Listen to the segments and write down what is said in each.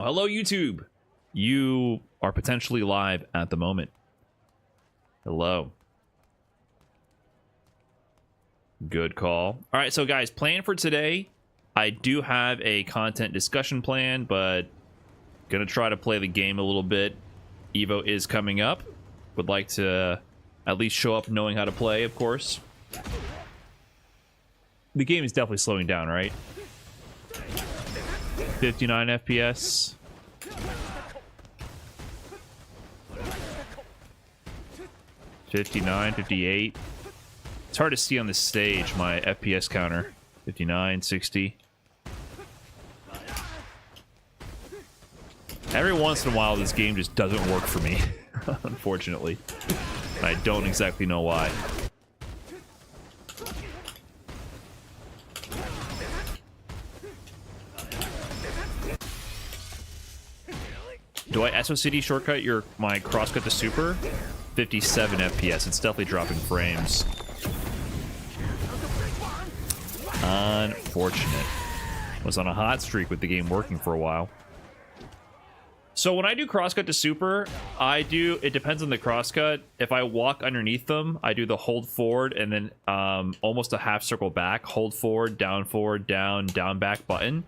Hello, YouTube. You are potentially live at the moment. Hello. Good call. All right, so guys, plan for today. I do have a content discussion plan, but gonna try to play the game a little bit. Evo is coming up. Would like to at least show up knowing how to play, of course. The game is definitely slowing down, right? 59 FPS. $59, $58. It's hard to see on this stage, my FPS counter. 59, 60. Every once in a while, this game just doesn't work for me, unfortunately. I don't exactly know why. Do I SOCD shortcut my crosscut to super? 57 FPS. It's definitely dropping frames. Unfortunate. Was on a hot streak with the game working for a while. So when I do crosscut to super, it depends on the crosscut. If I walk underneath them, I do the hold forward and then almost a half circle back, hold forward, down, down back button.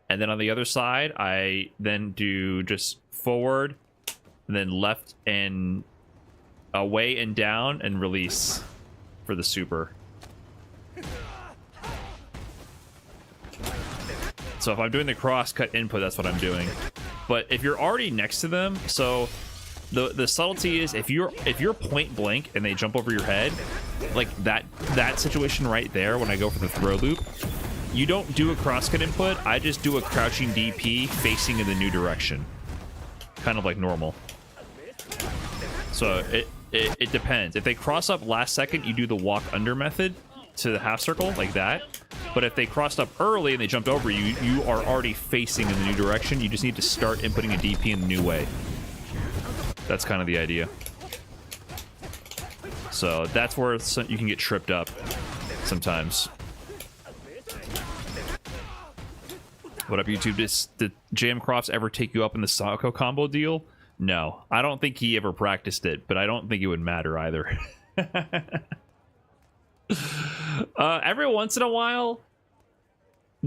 And then on the other side, I then do just forward, and then left and away and down and release for the super. So if I'm doing the crosscut input, that's what I'm doing. But if you're already next to them, so the subtlety is if you're point blank and they jump over your head, like that situation right there when I go for the throw loop, you don't do a crosscut input. I just do a crouching DP facing in the new direction, kind of like normal. So it depends. If they cross up last second, you do the walk under method to the half circle like that. But if they crossed up early and they jumped over you, you are already facing in the new direction. You just need to start inputting a DP in the new way. That's kind of the idea. So that's where you can get tripped up sometimes. What up, YouTube? Did Jam Crofts ever take you up in the Sako combo deal? No, I don't think he ever practiced it, but I don't think it would matter either. Every once in a while,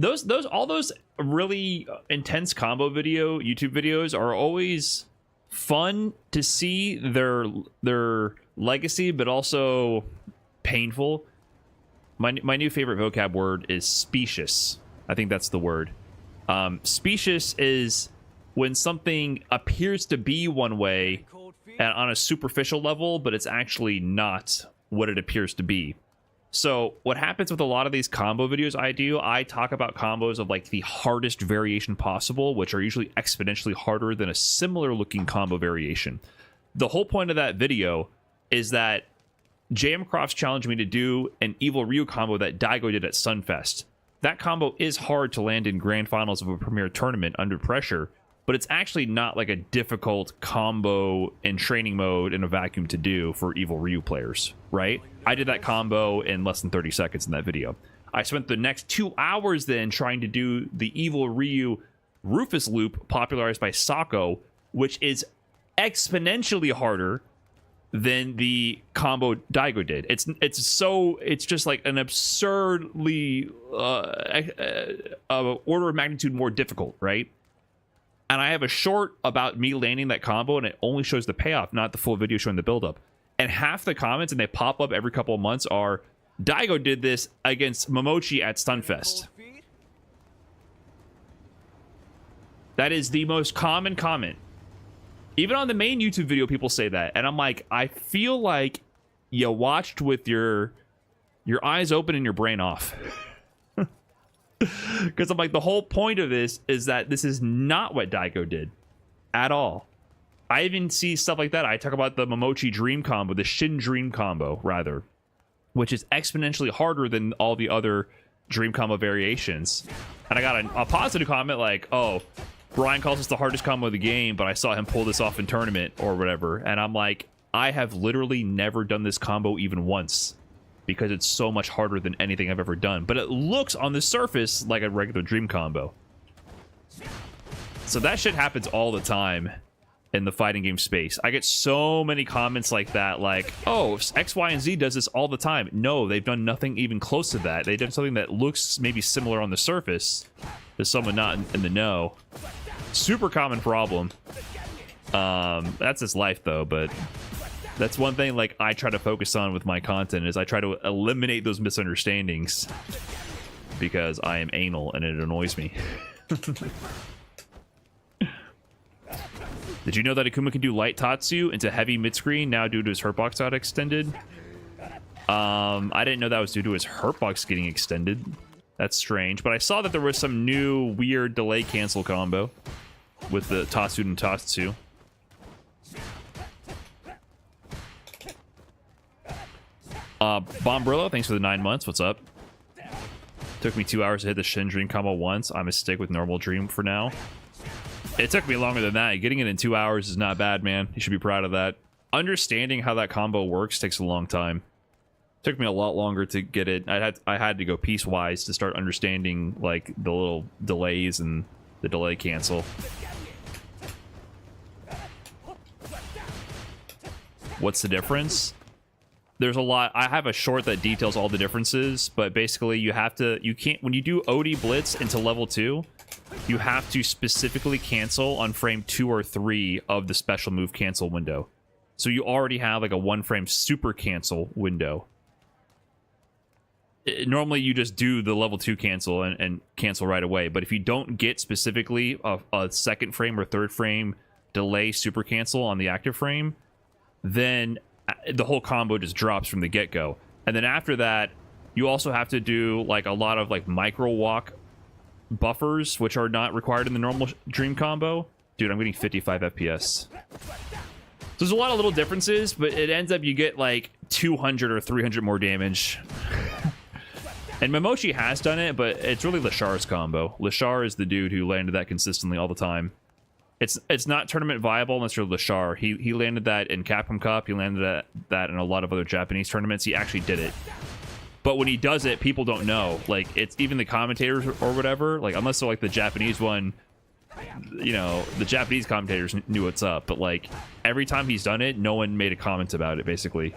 all those really intense combo YouTube videos are always fun to see their legacy, but also painful. My new favorite vocab word is specious. I think that's the word. Specious is when something appears to be one way and on a superficial level, but it's actually not what it appears to be. So what happens with a lot of these combo videos I talk about combos of like the hardest variation possible, which are usually exponentially harder than a similar looking combo variation. The whole point of that video is that JM Crofts challenged me to do an Evil Ryu combo that Daigo did at Sunfest. That combo is hard to land in grand finals of a premier tournament under pressure, but it's actually not like a difficult combo in training mode in a vacuum to do for Evil Ryu players, right? I did that combo in less than 30 seconds in that video. I spent the next 2 hours then trying to do the Evil Ryu Rufus loop popularized by Sako, which is exponentially harder than the combo Daigo did. It's just like an absurdly order of magnitude more difficult, right? And I have a short about me landing that combo, and it only shows the payoff, not the full video showing the buildup. And half the comments, and they pop up every couple of months, are Daigo did this against Momochi at Stunfest. That is the most common comment. Even on the main YouTube video, people say that. And I'm like, I feel like you watched with your eyes open and your brain off. Because I'm like, the whole point of this is that this is not what Daigo did at all. I even see stuff like that. I talk about the Momochi Dream combo, the Shin Dream combo, rather, which is exponentially harder than all the other Dream combo variations. And I got a positive comment like, oh, Brian calls this the hardest combo of the game, but I saw him pull this off in tournament or whatever. And I'm like, I have literally never done this combo even once because it's so much harder than anything I've ever done. But it looks on the surface like a regular Dream combo. So that shit happens all the time in the fighting game space. I get so many comments like that, like, oh, X, Y, and Z does this all the time. No, they've done nothing even close to that. They've done something that looks maybe similar on the surface to someone not in the know. Super common problem. That's his life, though, but that's one thing, like, I try to focus on with my content, is I try to eliminate those misunderstandings, because I am anal and it annoys me. Did you know that Akuma can do light Tatsu into heavy mid-screen now due to his hurtbox got extended? I didn't know that was due to his hurtbox getting extended. That's strange, but I saw that there was some new weird delay cancel combo with the Tatsu and Tatsu. Bombrillo, thanks for the 9 months. What's up? Took me 2 hours to hit the Shin Dream combo once. I'm a stick with normal Dream for now. It took me longer than that. Getting it in 2 hours is not bad, man. You should be proud of that. Understanding how that combo works takes a long time. Took me a lot longer to get it. I had to go piecewise to start understanding, like, the little delays and the delay cancel. What's the difference? There's a lot. I have a short that details all the differences, but basically you can't, when you do OD Blitz into level 2, you have to specifically cancel on frame 2 or 3 of the special move cancel window. So you already have like a 1 frame super cancel window. Normally you just do the level 2 cancel and cancel right away, but if you don't get specifically a 2nd frame or 3rd frame delay super cancel on the active frame, then the whole combo just drops from the get-go. And then after that, you also have to do like a lot of like micro walk buffers, which are not required in the normal Dream combo. Dude, I'm getting 55 FPS. So there's a lot of little differences, but it ends up you get like 200 or 300 more damage. And Momochi has done it, but it's really Lashar's combo. Lashar is the dude who landed that consistently all the time. It's not tournament viable unless you're Lashar. He landed that in Capcom Cup. He landed that in a lot of other Japanese tournaments. He actually did it. But when he does it, people don't know. Like, it's even the commentators or whatever. Like, unless they're like the Japanese one, you know, the Japanese commentators knew what's up. But like, every time he's done it, no one made a comment about it, basically.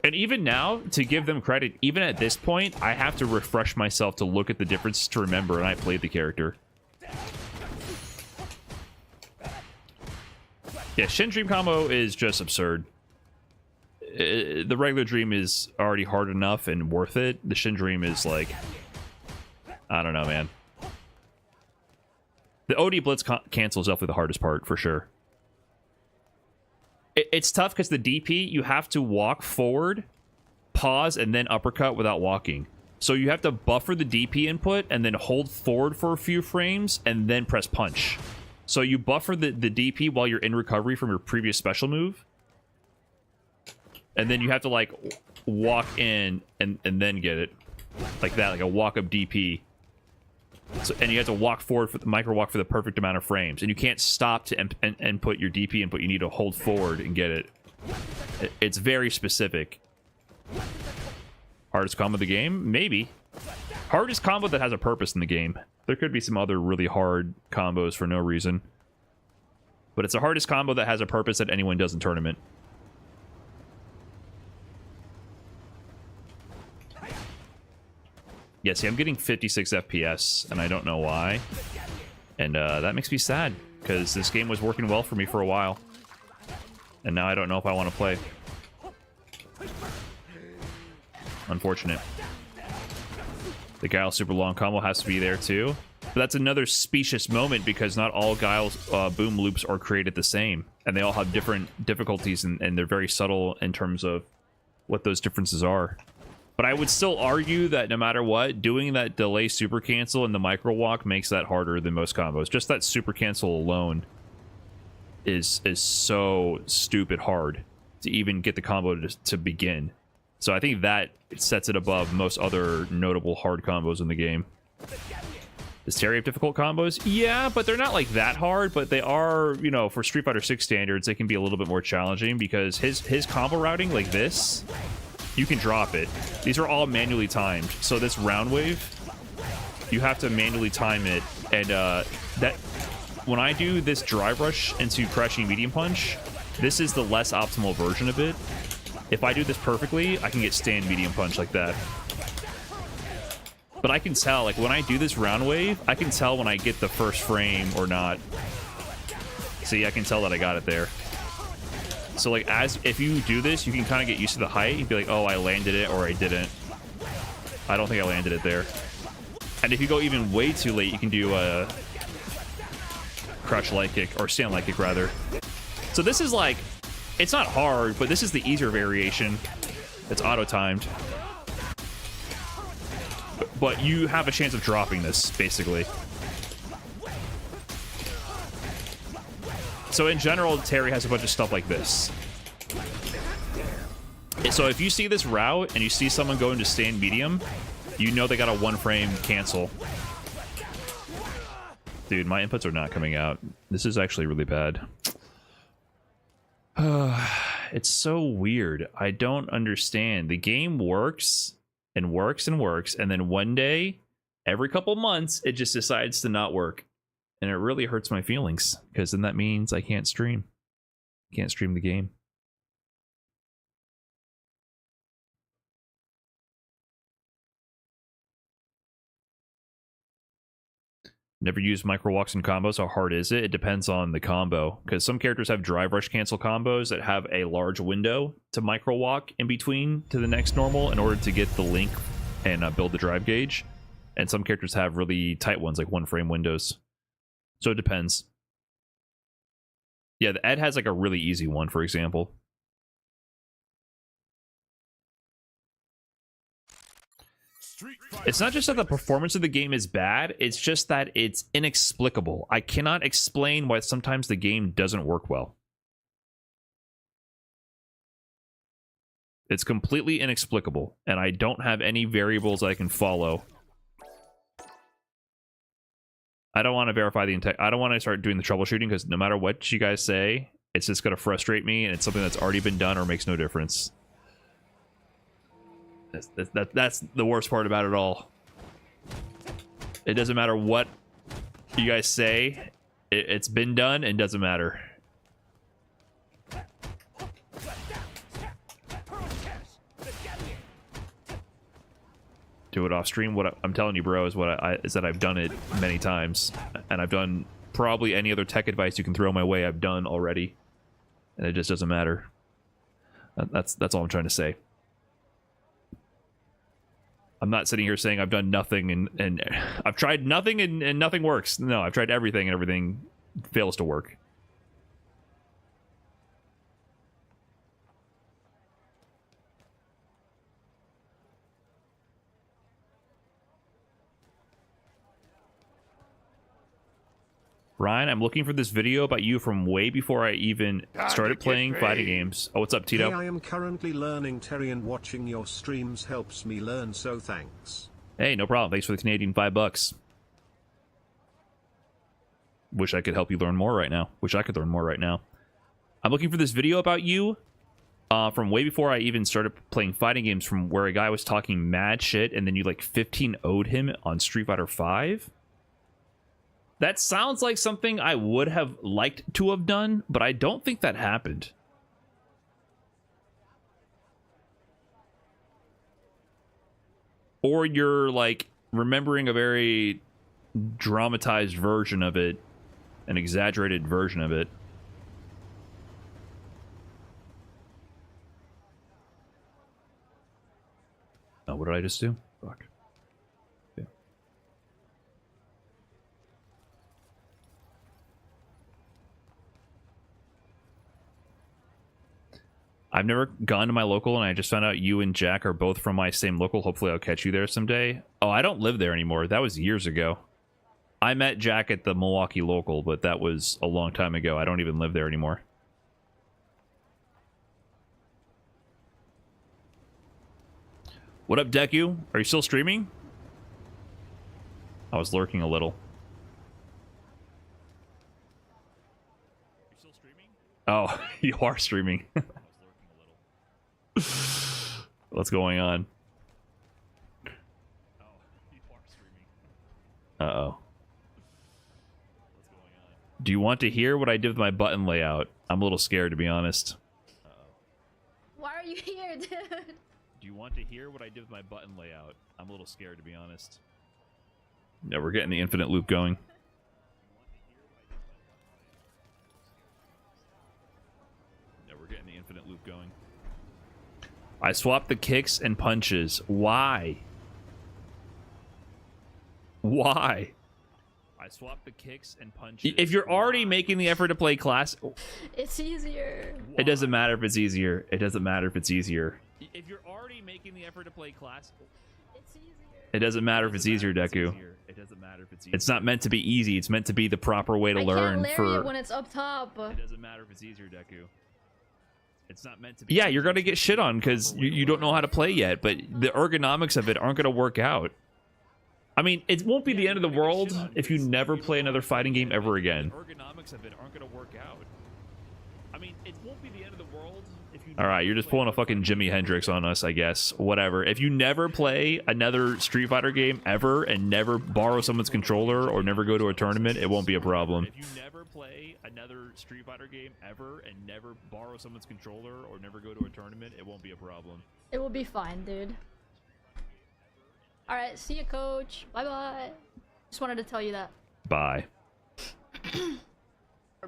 And even now, to give them credit, even at this point, I have to refresh myself to look at the difference to remember, and I played the character. Yeah, Shin Dream combo is just absurd. The regular Dream is already hard enough and worth it. The Shin Dream is like, I don't know, man. The OD Blitz cancel is definitely the hardest part, for sure. It's tough because the DP, you have to walk forward, pause, and then uppercut without walking. So you have to buffer the DP input and then hold forward for a few frames and then press punch. So you buffer the DP while you're in recovery from your previous special move. And then you have to like walk in and then get it. Like that, like a walk-up DP. So, and you have to walk forward for the micro walk for the perfect amount of frames, and you can't stop to input your DP input. You need to hold forward and get it. It's very specific. Hardest combo of the game? Maybe. Hardest combo that has a purpose in the game. There could be some other really hard combos for no reason, but it's the hardest combo that has a purpose that anyone does in tournament. Yeah, see, I'm getting 56 FPS, and I don't know why. And that makes me sad, because this game was working well for me for a while. And now I don't know if I want to play. Unfortunate. The Guile super long combo has to be there, too. But that's another specious moment, because not all Guile's boom loops are created the same. And they all have different difficulties, and they're very subtle in terms of what those differences are. But I would still argue that no matter what, doing that delay super cancel and the micro walk makes that harder than most combos. Just that super cancel alone is so stupid hard to even get the combo to begin. So I think that sets it above most other notable hard combos in the game. Does Terry have difficult combos? Yeah, but they're not like that hard, but they are, you know, for Street Fighter 6 standards, they can be a little bit more challenging because his combo routing like this, you can drop it. These are all manually timed. So this round wave, you have to manually time it, and that when I do this drive rush into crushing medium punch, this is the less optimal version of it. If I do this perfectly, I can get stand medium punch like that. But I can tell, like, when I do this round wave, I can tell when I get the first frame or not. See, I can tell that I got it there. So, like, if you do this, you can kind of get used to the height. You'd be like, oh, I landed it, or I didn't. I don't think I landed it there. And if you go even way too late, you can do a crouch light kick, or stand light kick, rather. So this is like, it's not hard, but this is the easier variation. It's auto-timed. But you have a chance of dropping this, basically. So in general, Terry has a bunch of stuff like this. So if you see this route and you see someone go into stand medium, you know they got a 1 frame cancel. Dude, my inputs are not coming out. This is actually really bad. It's so weird. I don't understand. The game works and works and works, and then one day, every couple months, it just decides to not work. And it really hurts my feelings, because then that means I can't stream. Can't stream the game. Never use micro walks and combos. How hard is it? It depends on the combo, because some characters have drive rush cancel combos that have a large window to micro walk in between to the next normal in order to get the link and build the drive gauge. And some characters have really tight ones, like 1 frame windows. So it depends. Yeah, the Ed has like a really easy one, for example. It's not just that the performance of the game is bad, it's just that it's inexplicable. I cannot explain why sometimes the game doesn't work well. It's completely inexplicable, and I don't have any variables I can follow. I don't want to verify the intent. I don't want to start doing the troubleshooting, because no matter what you guys say, it's just going to frustrate me, and it's something that's already been done or makes no difference. That's the worst part about it all. It doesn't matter what you guys say. It's been done and doesn't matter. Do it off stream. What I'm telling you, bro, is is that I've done it many times, and I've done probably any other tech advice you can throw my way. I've done already, and it just doesn't matter. That's all I'm trying to say. I'm not sitting here saying I've done nothing and I've tried nothing and nothing works. No, I've tried everything and everything fails to work. Ryan, I'm looking for this video about you from way before I even started playing fighting games. Oh, what's up, Tito? Hey, I am currently learning Terry, and watching your streams helps me learn, so thanks. Hey, no problem. Thanks for the Canadian $5. Wish I could help you learn more right now. Wish I could learn more right now. I'm looking for this video about you from way before I even started playing fighting games, from where a guy was talking mad shit and then you like 15-0'd him on Street Fighter 5. That sounds like something I would have liked to have done, but I don't think that happened. Or you're, like, remembering a very dramatized version of it, an exaggerated version of it. Oh, what did I just do? Fuck. I've never gone to my local, and I just found out you and Jack are both from my same local. Hopefully I'll catch you there someday. Oh, I don't live there anymore. That was years ago. I met Jack at the Milwaukee local, but that was a long time ago. I don't even live there anymore. What up, Deku? Are you still streaming? I was lurking a little. You're still streaming? Oh, you are streaming. What's going on? Oh, you are streaming. Uh-oh. Do you want to hear what I did with my button layout? I'm a little scared, to be honest. Why are you here, dude? Do you want to hear what I did with my button layout? I'm a little scared, to be honest. Yeah, we're getting the infinite loop going. Yeah, we're getting the infinite loop going. I swapped the kicks and punches. Why? Why? I swapped the kicks and punches. If you're already making the effort to play class... It's easier. It doesn't matter if it's easier. It doesn't matter if it's easier. If you're already making the effort to play class... It's easier. It doesn't matter if it's easier, Deku. It doesn't matter if it's easier. It's not meant to be easy. It's meant to be the proper way to learn. I can't lariat when it's up top. It doesn't matter if it's easier, Deku. It's not meant to be. Yeah, you're gonna get shit on because you don't know how to play yet, but the ergonomics of it aren't gonna work out. I mean, it won't be the end of the world if you never play another fighting game ever again. The ergonomics of it aren't gonna work out. I mean, it won't be the end of the world if you. All right, you're just pulling a fucking Jimi Hendrix on us, I guess. Whatever. If you never play another Street Fighter game ever and never borrow someone's controller or never go to a tournament, it won't be a problem. If you never play another Street Fighter game ever and never borrow someone's controller or never go to a tournament, it won't be a problem. It will be fine, dude. Alright, see ya, coach. Bye-bye. Just wanted to tell you that. Bye.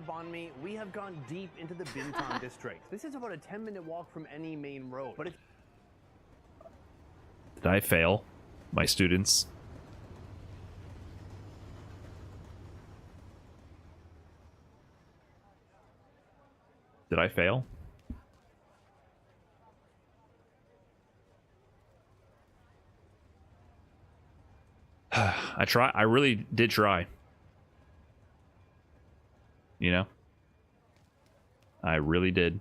Bonmi, we have gone deep into the Bintan district. This is about a 10-minute walk from any main road. But if Did I fail my students? Did I fail? I really did try. You know? I really did.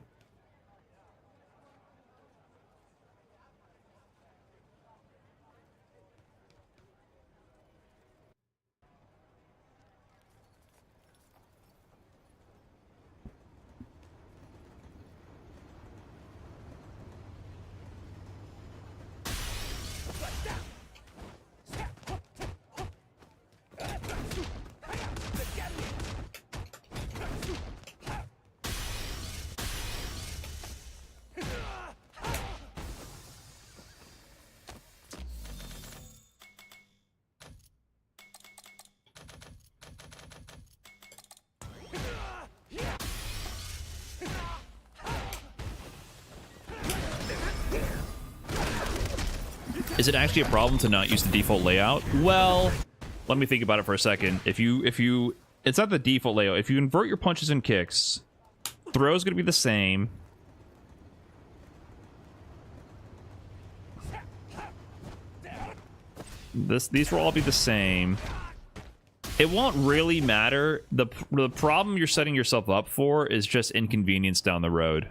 Is it actually a problem to not use the default layout? Well, let me think about it for a second. If you, it's not the default layout. If you invert your punches and kicks, throw's gonna be the same. These will all be the same. It won't really matter. The problem you're setting yourself up for is just inconvenience down the road.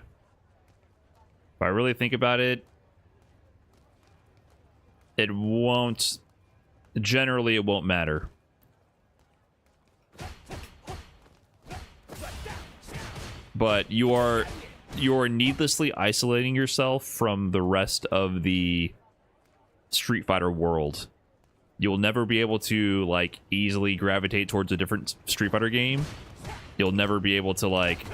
If I really think about it, it won't... Generally, it won't matter. But you are needlessly isolating yourself from the rest of the Street Fighter world. You'll never be able to, like, easily gravitate towards a different Street Fighter game. You'll never be able to, like,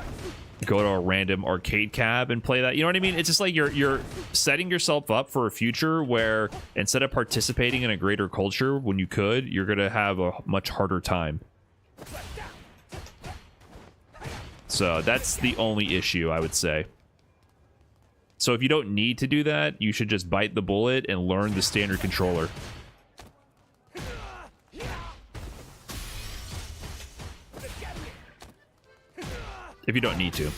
go to a random arcade cab and play that. You know what I mean? It's just like you're setting yourself up for a future where instead of participating in a greater culture when you could, you're going to have a much harder time. So that's the only issue, I would say. So if you don't need to do that, you should just bite the bullet and learn the standard controller. If you don't need to.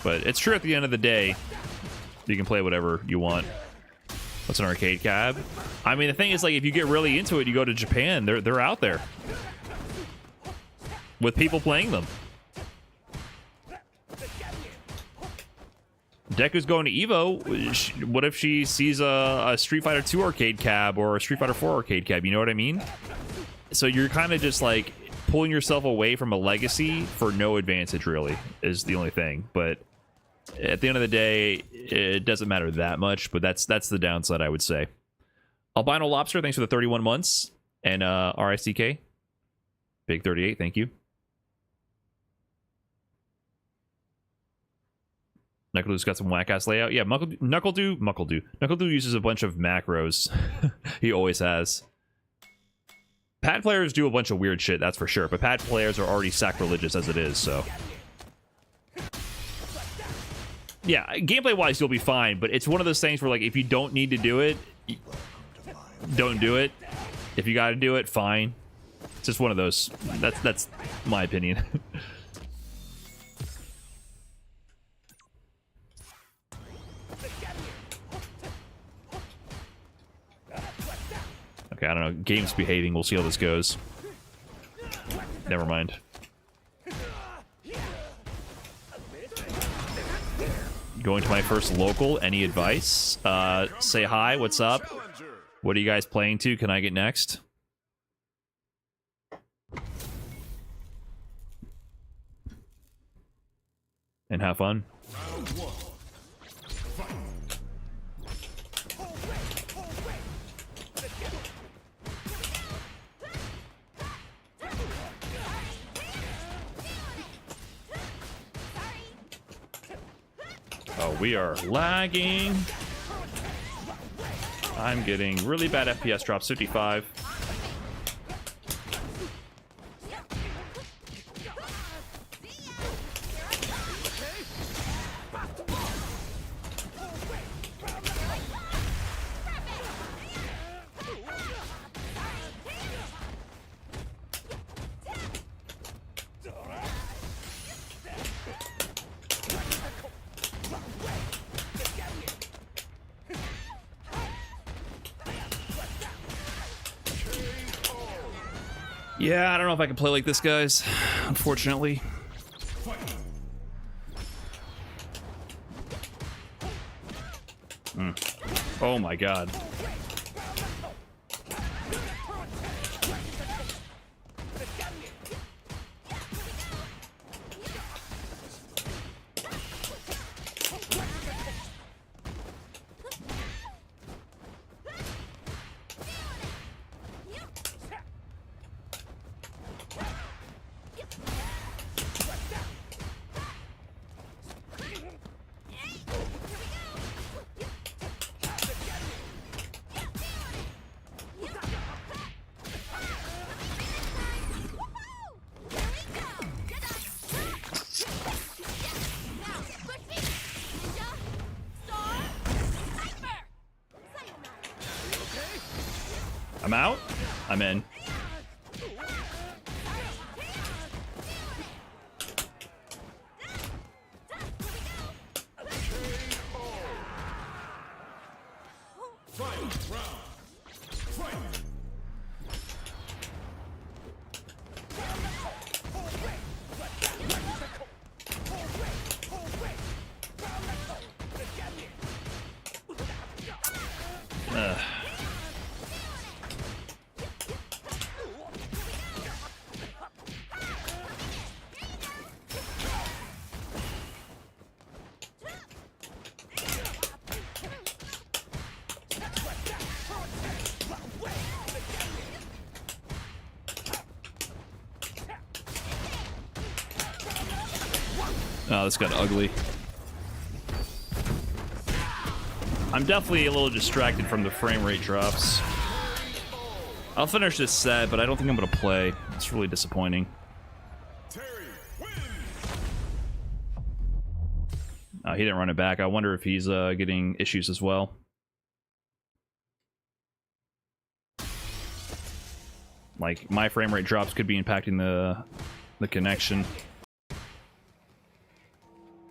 But it's true at the end of the day, you can play whatever you want. What's an arcade cab? I mean, the thing is, like, if you get really into it, you go to Japan, they're out there. With people playing them. Deku's going to Evo. What if she sees a Street Fighter 2 arcade cab or a Street Fighter 4 arcade cab? You know what I mean? So you're kind of just, like, pulling yourself away from a legacy for no advantage, really, is the only thing. But at the end of the day, it doesn't matter that much, but that's the downside, I would say. Albino Lobster, thanks for the 31 months. And RICK. Big 38, thank you. Knuckledoo's got some whack-ass layout. Yeah, Knuckledoo uses a bunch of macros. He always has. Pad players do a bunch of weird shit, that's for sure. But pad players are already sacrilegious as it is, so... Yeah, gameplay-wise, you'll be fine. But it's one of those things where, like, if you don't need to do it, don't do it. If you gotta do it, fine. It's just one of those. That's my opinion. Okay, I don't know. Game's behaving. We'll see how this goes. Never mind. Going to my first local. Any advice? Say hi. What's up? What are you guys playing to? Can I get next? And have fun. Oh, we are lagging. I'm getting really bad FPS drops, 55. Yeah, I don't know if I can play like this, guys. Unfortunately. Oh my god. I'm out. I'm in. Oh, this got ugly. I'm definitely a little distracted from the frame rate drops. I'll finish this set, but I don't think I'm going to play. It's really disappointing. He didn't run it back. I wonder if he's getting issues as well. Like, my frame rate drops could be impacting the connection.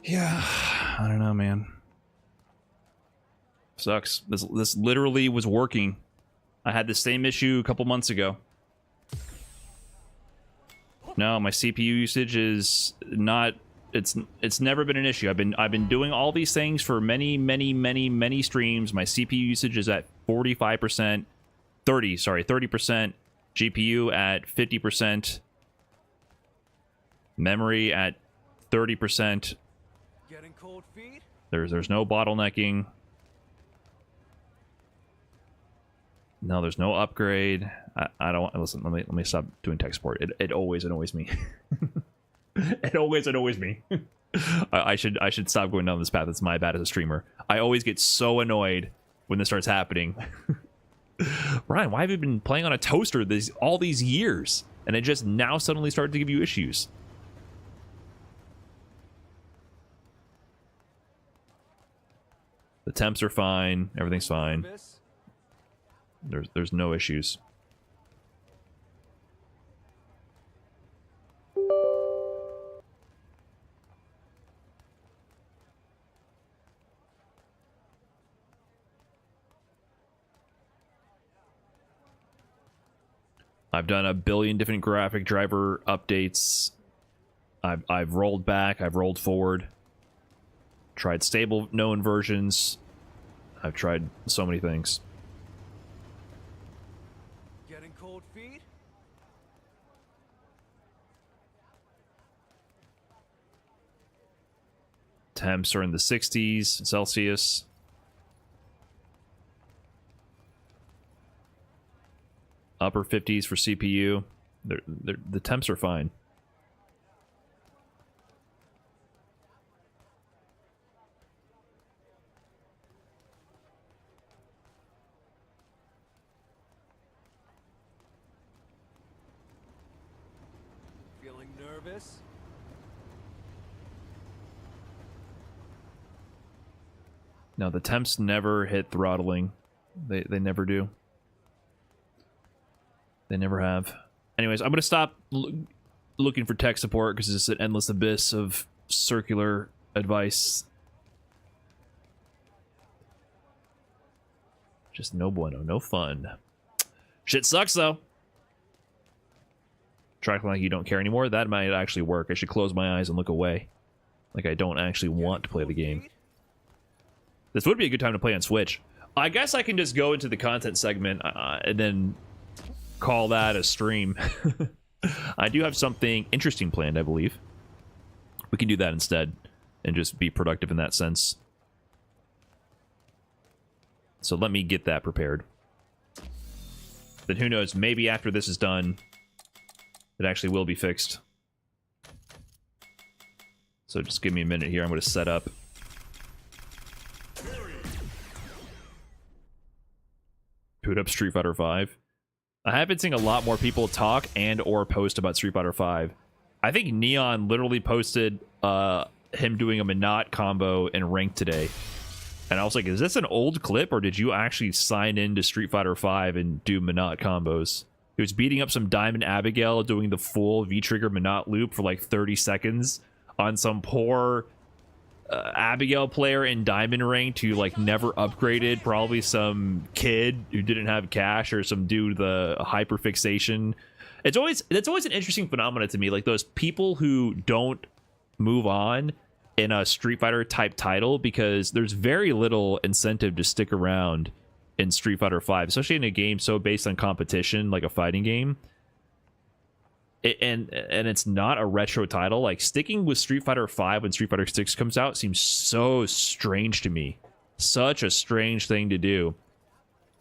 Yeah, I don't know, man. Sucks. This literally was working. I had the same issue a couple months ago. No, my CPU usage is not. It's never been an issue. I've been doing all these things for many streams. My CPU usage is at 45%, 30%. GPU at 50%. Memory at 30%. Getting cold feet? There's no bottlenecking. No, there's no upgrade. I don't want. Listen, let me stop doing tech support. It always annoys me. It always annoys me. I should stop going down this path. It's my bad as a streamer. I always get so annoyed when this starts happening. Ryan, why have you been playing on a toaster all these years, and it just now suddenly started to give you issues? The temps are fine. Everything's fine. There's no issues. I've done a billion different graphic driver updates. I've rolled back, I've rolled forward. Tried stable known versions. I've tried so many things. Getting cold feet? Temps are in the 60s Celsius. Upper 50s for CPU. The temps are fine. Feeling nervous? No, the temps never hit throttling. They never do. They never have. Anyways, I'm going to stop looking for tech support because it's an endless abyss of circular advice. Just no bueno, no fun. Shit sucks, though. Tracking like you don't care anymore, that might actually work. I should close my eyes and look away. Like I don't actually want to play the game. This would be a good time to play on Switch. I guess I can just go into the content segment and then call that a stream. I do have something interesting planned, I believe. We can do that instead and just be productive in that sense. So let me get that prepared. Then who knows, maybe after this is done, it actually will be fixed. So just give me a minute here. I'm going to set up. Boot up Street Fighter 5. I have been seeing a lot more people talk and or post about Street Fighter 5. I think Neon literally posted him doing a Minot combo in Rank today. And I was like, is this an old clip or did you actually sign into Street Fighter 5 and do Minot combos? He was beating up some Diamond Abigail doing the full V-trigger Minot loop for like 30 seconds on some poor Abigail player in Diamond Rank who like never upgraded, probably some kid who didn't have cash or some dude the hyperfixation. It's always an interesting phenomenon to me, like those people who don't move on in a Street Fighter type title because there's very little incentive to stick around in Street Fighter 5, especially in a game so based on competition like a fighting game. And it's not a retro title. Like sticking with Street Fighter 5 when Street Fighter 6 comes out seems so strange to me. Such a strange thing to do,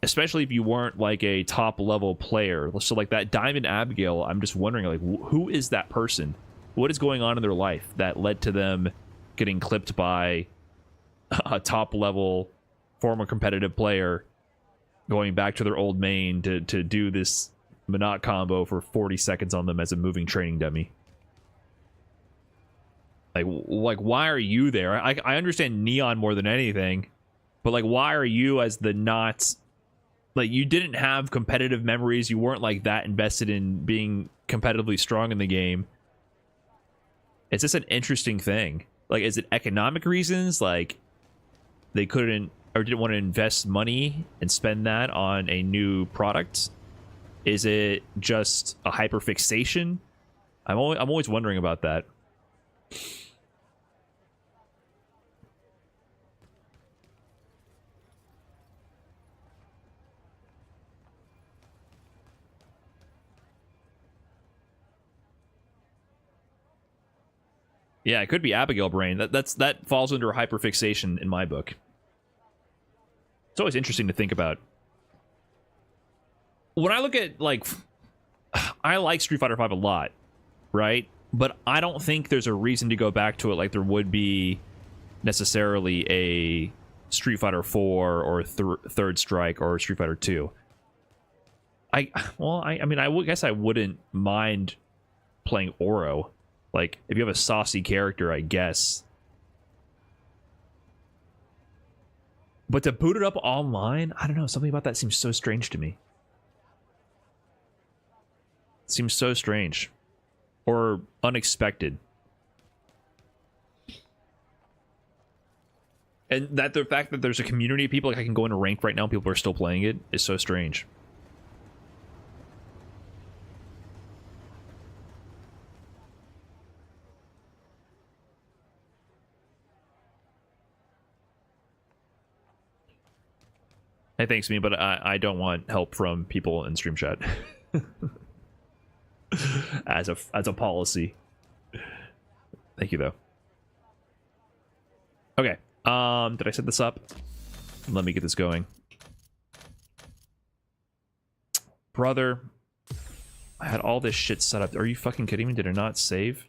especially if you weren't like a top level player. So like that Diamond Abigail, I'm just wondering like who is that person? What is going on in their life that led to them getting clipped by a top level former competitive player going back to their old main to do this Minot combo for 40 seconds on them as a moving training dummy. Like why are you there? I understand Neon more than anything, but like why are you as the not, like you didn't have competitive memories, you weren't like that invested in being competitively strong in the game. It's just an interesting thing. Like is it economic reasons, like they couldn't or didn't want to invest money and spend that on a new product? Is it just a hyperfixation? I'm always wondering about that. Yeah, it could be Abigail brain. That falls under hyperfixation in my book. It's always interesting to think about. when I look at like, I like Street Fighter 5 a lot, right? But I don't think there's a reason to go back to it like there would be necessarily a Street Fighter 4 or Third Strike or Street Fighter 2. I mean, guess I wouldn't mind playing Oro. Like, if you have a saucy character, I guess. But to boot it up online, I don't know. Something about that seems so strange to me. It seems so strange. Or unexpected. And that the fact that there's a community of people, like I can go into ranked right now, people are still playing it, is so strange. Hey, thanks, me, but I don't want help from people in stream chat. as a policy. Thank you, though. Okay. Did I set this up? Let me get this going. Brother, I had all this shit set up. Are you fucking kidding me? Did it not save?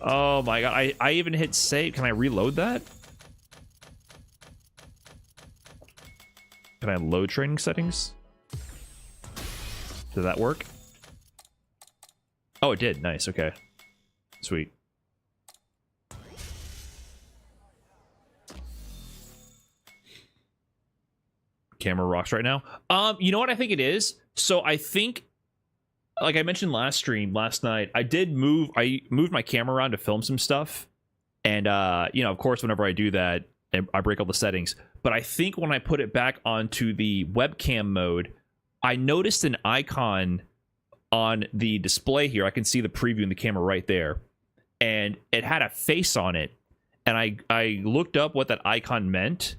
Oh my god, I even hit save. Can I reload that? Can I load training settings? Did that work? Oh, it did. Nice. Okay. Sweet. Camera rocks right now. You know what I think it is? So I think, like I mentioned last night, I moved my camera around to film some stuff. And, you know, of course, whenever I do that, I break all the settings. But I think when I put it back onto the webcam mode, I noticed an icon on the display here. I can see the preview in the camera right there. And it had a face on it. And I looked up what that icon meant.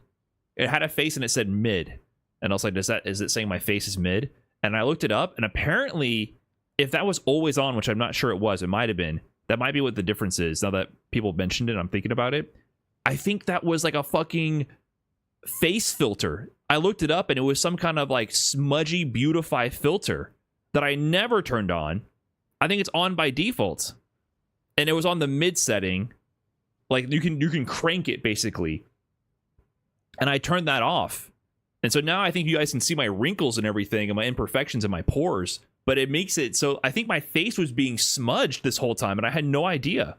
It had a face and it said mid. And I was like, is it saying my face is mid? And I looked it up, and apparently, if that was always on, which I'm not sure it was, it might have been, that might be what the difference is. Now that people mentioned it, I'm thinking about it. I think that was like a fucking face filter. I looked it up, and it was some kind of like smudgy beautify filter that I never turned on. I think it's on by default. And it was on the mid setting. Like, you can crank it, basically. And I turned that off. And so now I think you guys can see my wrinkles and everything and my imperfections and my pores. But it makes it so I think my face was being smudged this whole time, and I had no idea.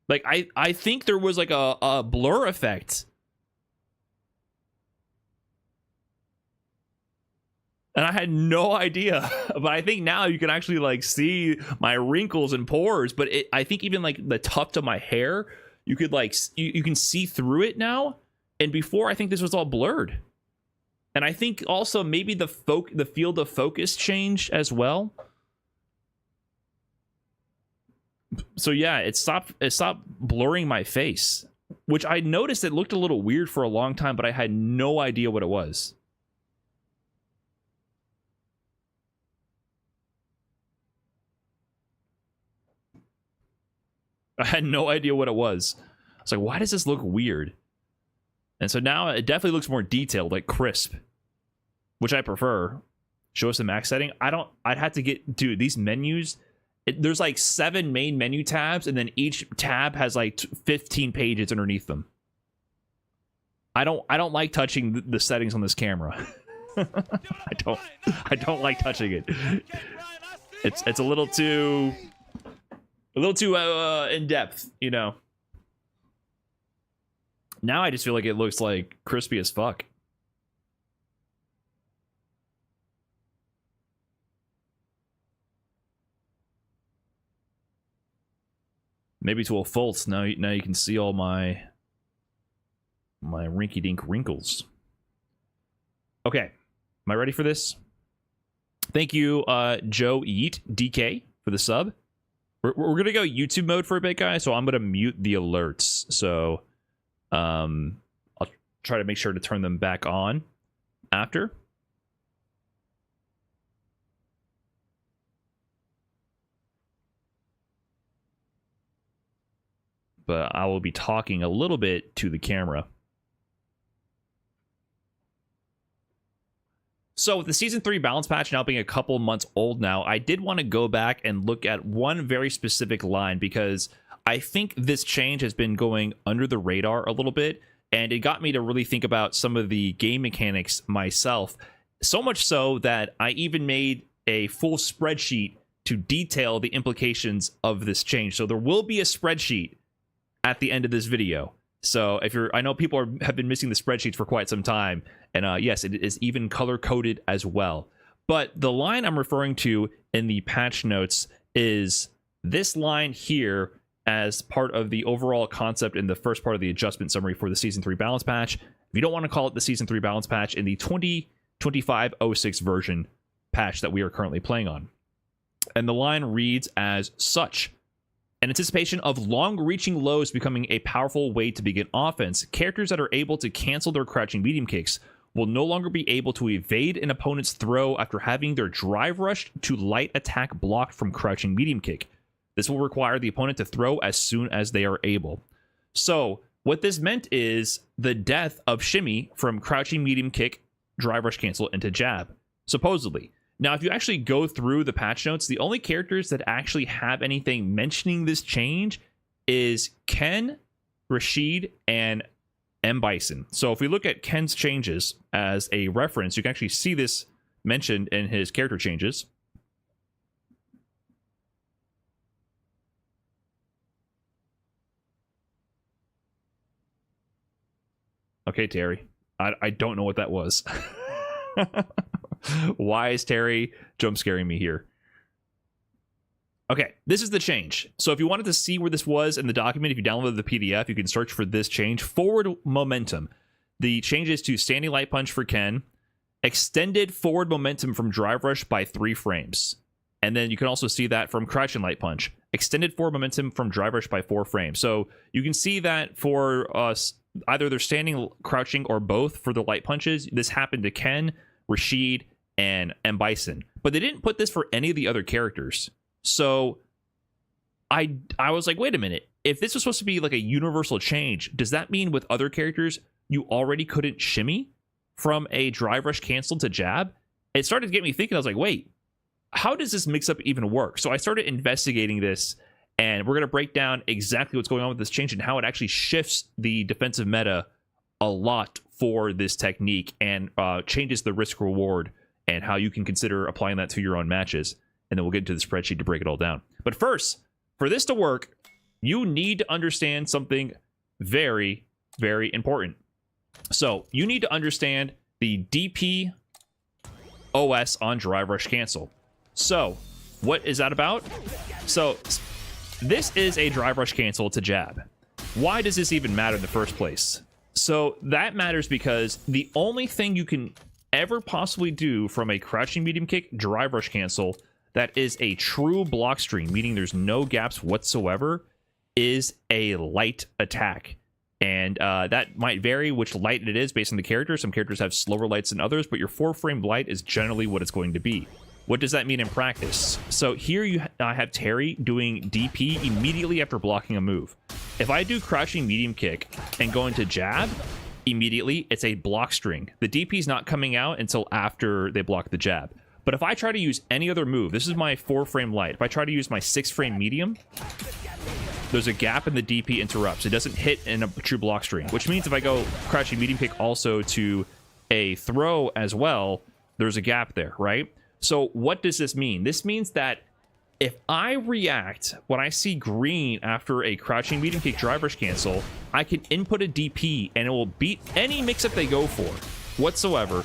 Like, I think there was like a blur effect. And I had no idea. But I think now you can actually like see my wrinkles and pores. But I think even like the tuft of my hair, you could like, you can see through it now. And before, I think this was all blurred. And I think also maybe the field of focus changed as well. So yeah, it stopped blurring my face, which I noticed it looked a little weird for a long time, but I had no idea what it was. I had no idea what it was. I was like, why does this look weird? And so now it definitely looks more detailed, like crisp, which I prefer. Show us the max setting. I'd have to get, dude, these menus, there's like 7 main menu tabs, and then each tab has like 15 pages underneath them. I don't like touching the settings on this camera. I don't like touching it. It's a little too in depth, you know. Now I just feel like it looks like crispy as fuck. Maybe to a fault. Now you can see all my rinky-dink wrinkles. Okay. Am I ready for this? Thank you, Joe Yeet DK, for the sub. We're going to go YouTube mode for a bit, guys, so I'm going to mute the alerts. So I'll try to make sure to turn them back on after. But I will be talking a little bit to the camera. So with the Season 3 balance patch now being a couple months old now, I did want to go back and look at one very specific line because I think this change has been going under the radar a little bit, and it got me to really think about some of the game mechanics myself. So much so that I even made a full spreadsheet to detail the implications of this change. So there will be a spreadsheet at the end of this video. So if you're, I know people have been missing the spreadsheets for quite some time, and yes, it is even color coded as well. But the line I'm referring to in the patch notes is this line here as part of the overall concept in the first part of the adjustment summary for the Season 3 balance patch. If you don't want to call it the Season 3 balance patch, in the 2025-06 version patch that we are currently playing on. And the line reads as such. In anticipation of long-reaching lows becoming a powerful way to begin offense, characters that are able to cancel their crouching medium kicks will no longer be able to evade an opponent's throw after having their drive rush to light attack blocked from crouching medium kick. This will require the opponent to throw as soon as they are able. So what this meant is the death of shimmy from crouching medium kick, drive rush cancel into jab, supposedly. Now, if you actually go through the patch notes, the only characters that actually have anything mentioning this change is Ken, Rashid, and M. Bison. So if we look at Ken's changes as a reference, you can actually see this mentioned in his character changes. Okay, Terry. I don't know what that was. Why is Terry jump scaring me here? Okay, this is the change. So if you wanted to see where this was in the document, if you downloaded the PDF, you can search for this change. Forward momentum. The changes to standing light punch for Ken. Extended forward momentum from drive rush by 3 frames. And then you can also see that from crouching light punch. Extended forward momentum from drive rush by 4 frames. So you can see that for us, either they're standing, crouching, or both for the light punches. This happened to Ken, Rashid, and M. Bison. But they didn't put this for any of the other characters. So I was like, wait a minute. If this was supposed to be like a universal change, does that mean with other characters you already couldn't shimmy from a drive rush cancel to jab? It started to get me thinking. I was like, wait, how does this mix up even work? So I started investigating this, and we're going to break down exactly what's going on with this change and how it actually shifts the defensive meta a lot for this technique and changes the risk reward and how you can consider applying that to your own matches. And then we'll get into the spreadsheet to break it all down. But first, for this to work, you need to understand something very, very important. So you need to understand the DP OS on drive rush cancel. So what is that about? So this is a drive rush cancel to jab. Why does this even matter in the first place? So that matters because the only thing you can ever possibly do from a crouching medium kick drive rush cancel that is a true block string, meaning there's no gaps whatsoever, is a light attack. And that might vary which light it is based on the character. Some characters have slower lights than others, but your 4-frame light is generally what it's going to be. What does that mean in practice? So here I have Terry doing DP immediately after blocking a move. If I do crouching medium kick and go into jab, immediately it's a block string. The DP is not coming out until after they block the jab. But if I try to use any other move, this is my 4-frame light. If I try to use my 6-frame medium, there's a gap in the DP interrupts. It doesn't hit in a true block string, which means if I go crouching medium kick also to a throw as well, there's a gap there, right? So what does this mean? This means that if I react when I see green after a crouching medium kick drive rush cancel, I can input a DP and it will beat any mix-up they go for whatsoever,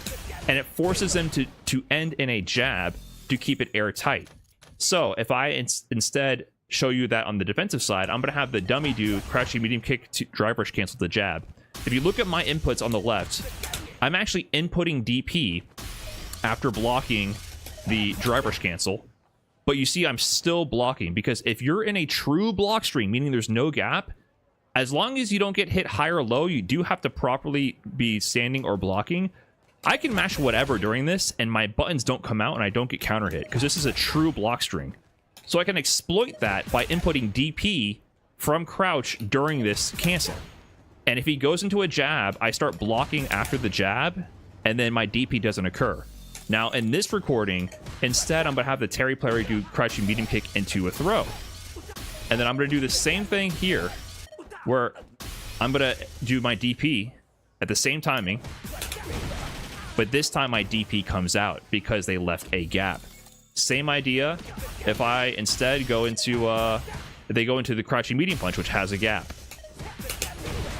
and it forces them to end in a jab to keep it airtight. So if I instead show you that on the defensive side, I'm going to have the dummy do crouching medium kick to drive rush cancel to jab. If you look at my inputs on the left, I'm actually inputting DP after blocking the drive rush cancel, but you see I'm still blocking, because if you're in a true block string, meaning there's no gap, as long as you don't get hit high or low, you do have to properly be standing or blocking. I can mash whatever during this and my buttons don't come out and I don't get counter hit because this is a true block string. So I can exploit that by inputting DP from crouch during this cancel. And if he goes into a jab, I start blocking after the jab and then my DP doesn't occur. Now, in this recording, instead, I'm going to have the Terry player do crouching medium kick into a throw. And then I'm going to do the same thing here, where I'm going to do my DP at the same timing. But this time, my DP comes out because they left a gap. Same idea if I instead go into, they go into the crouching medium punch, which has a gap.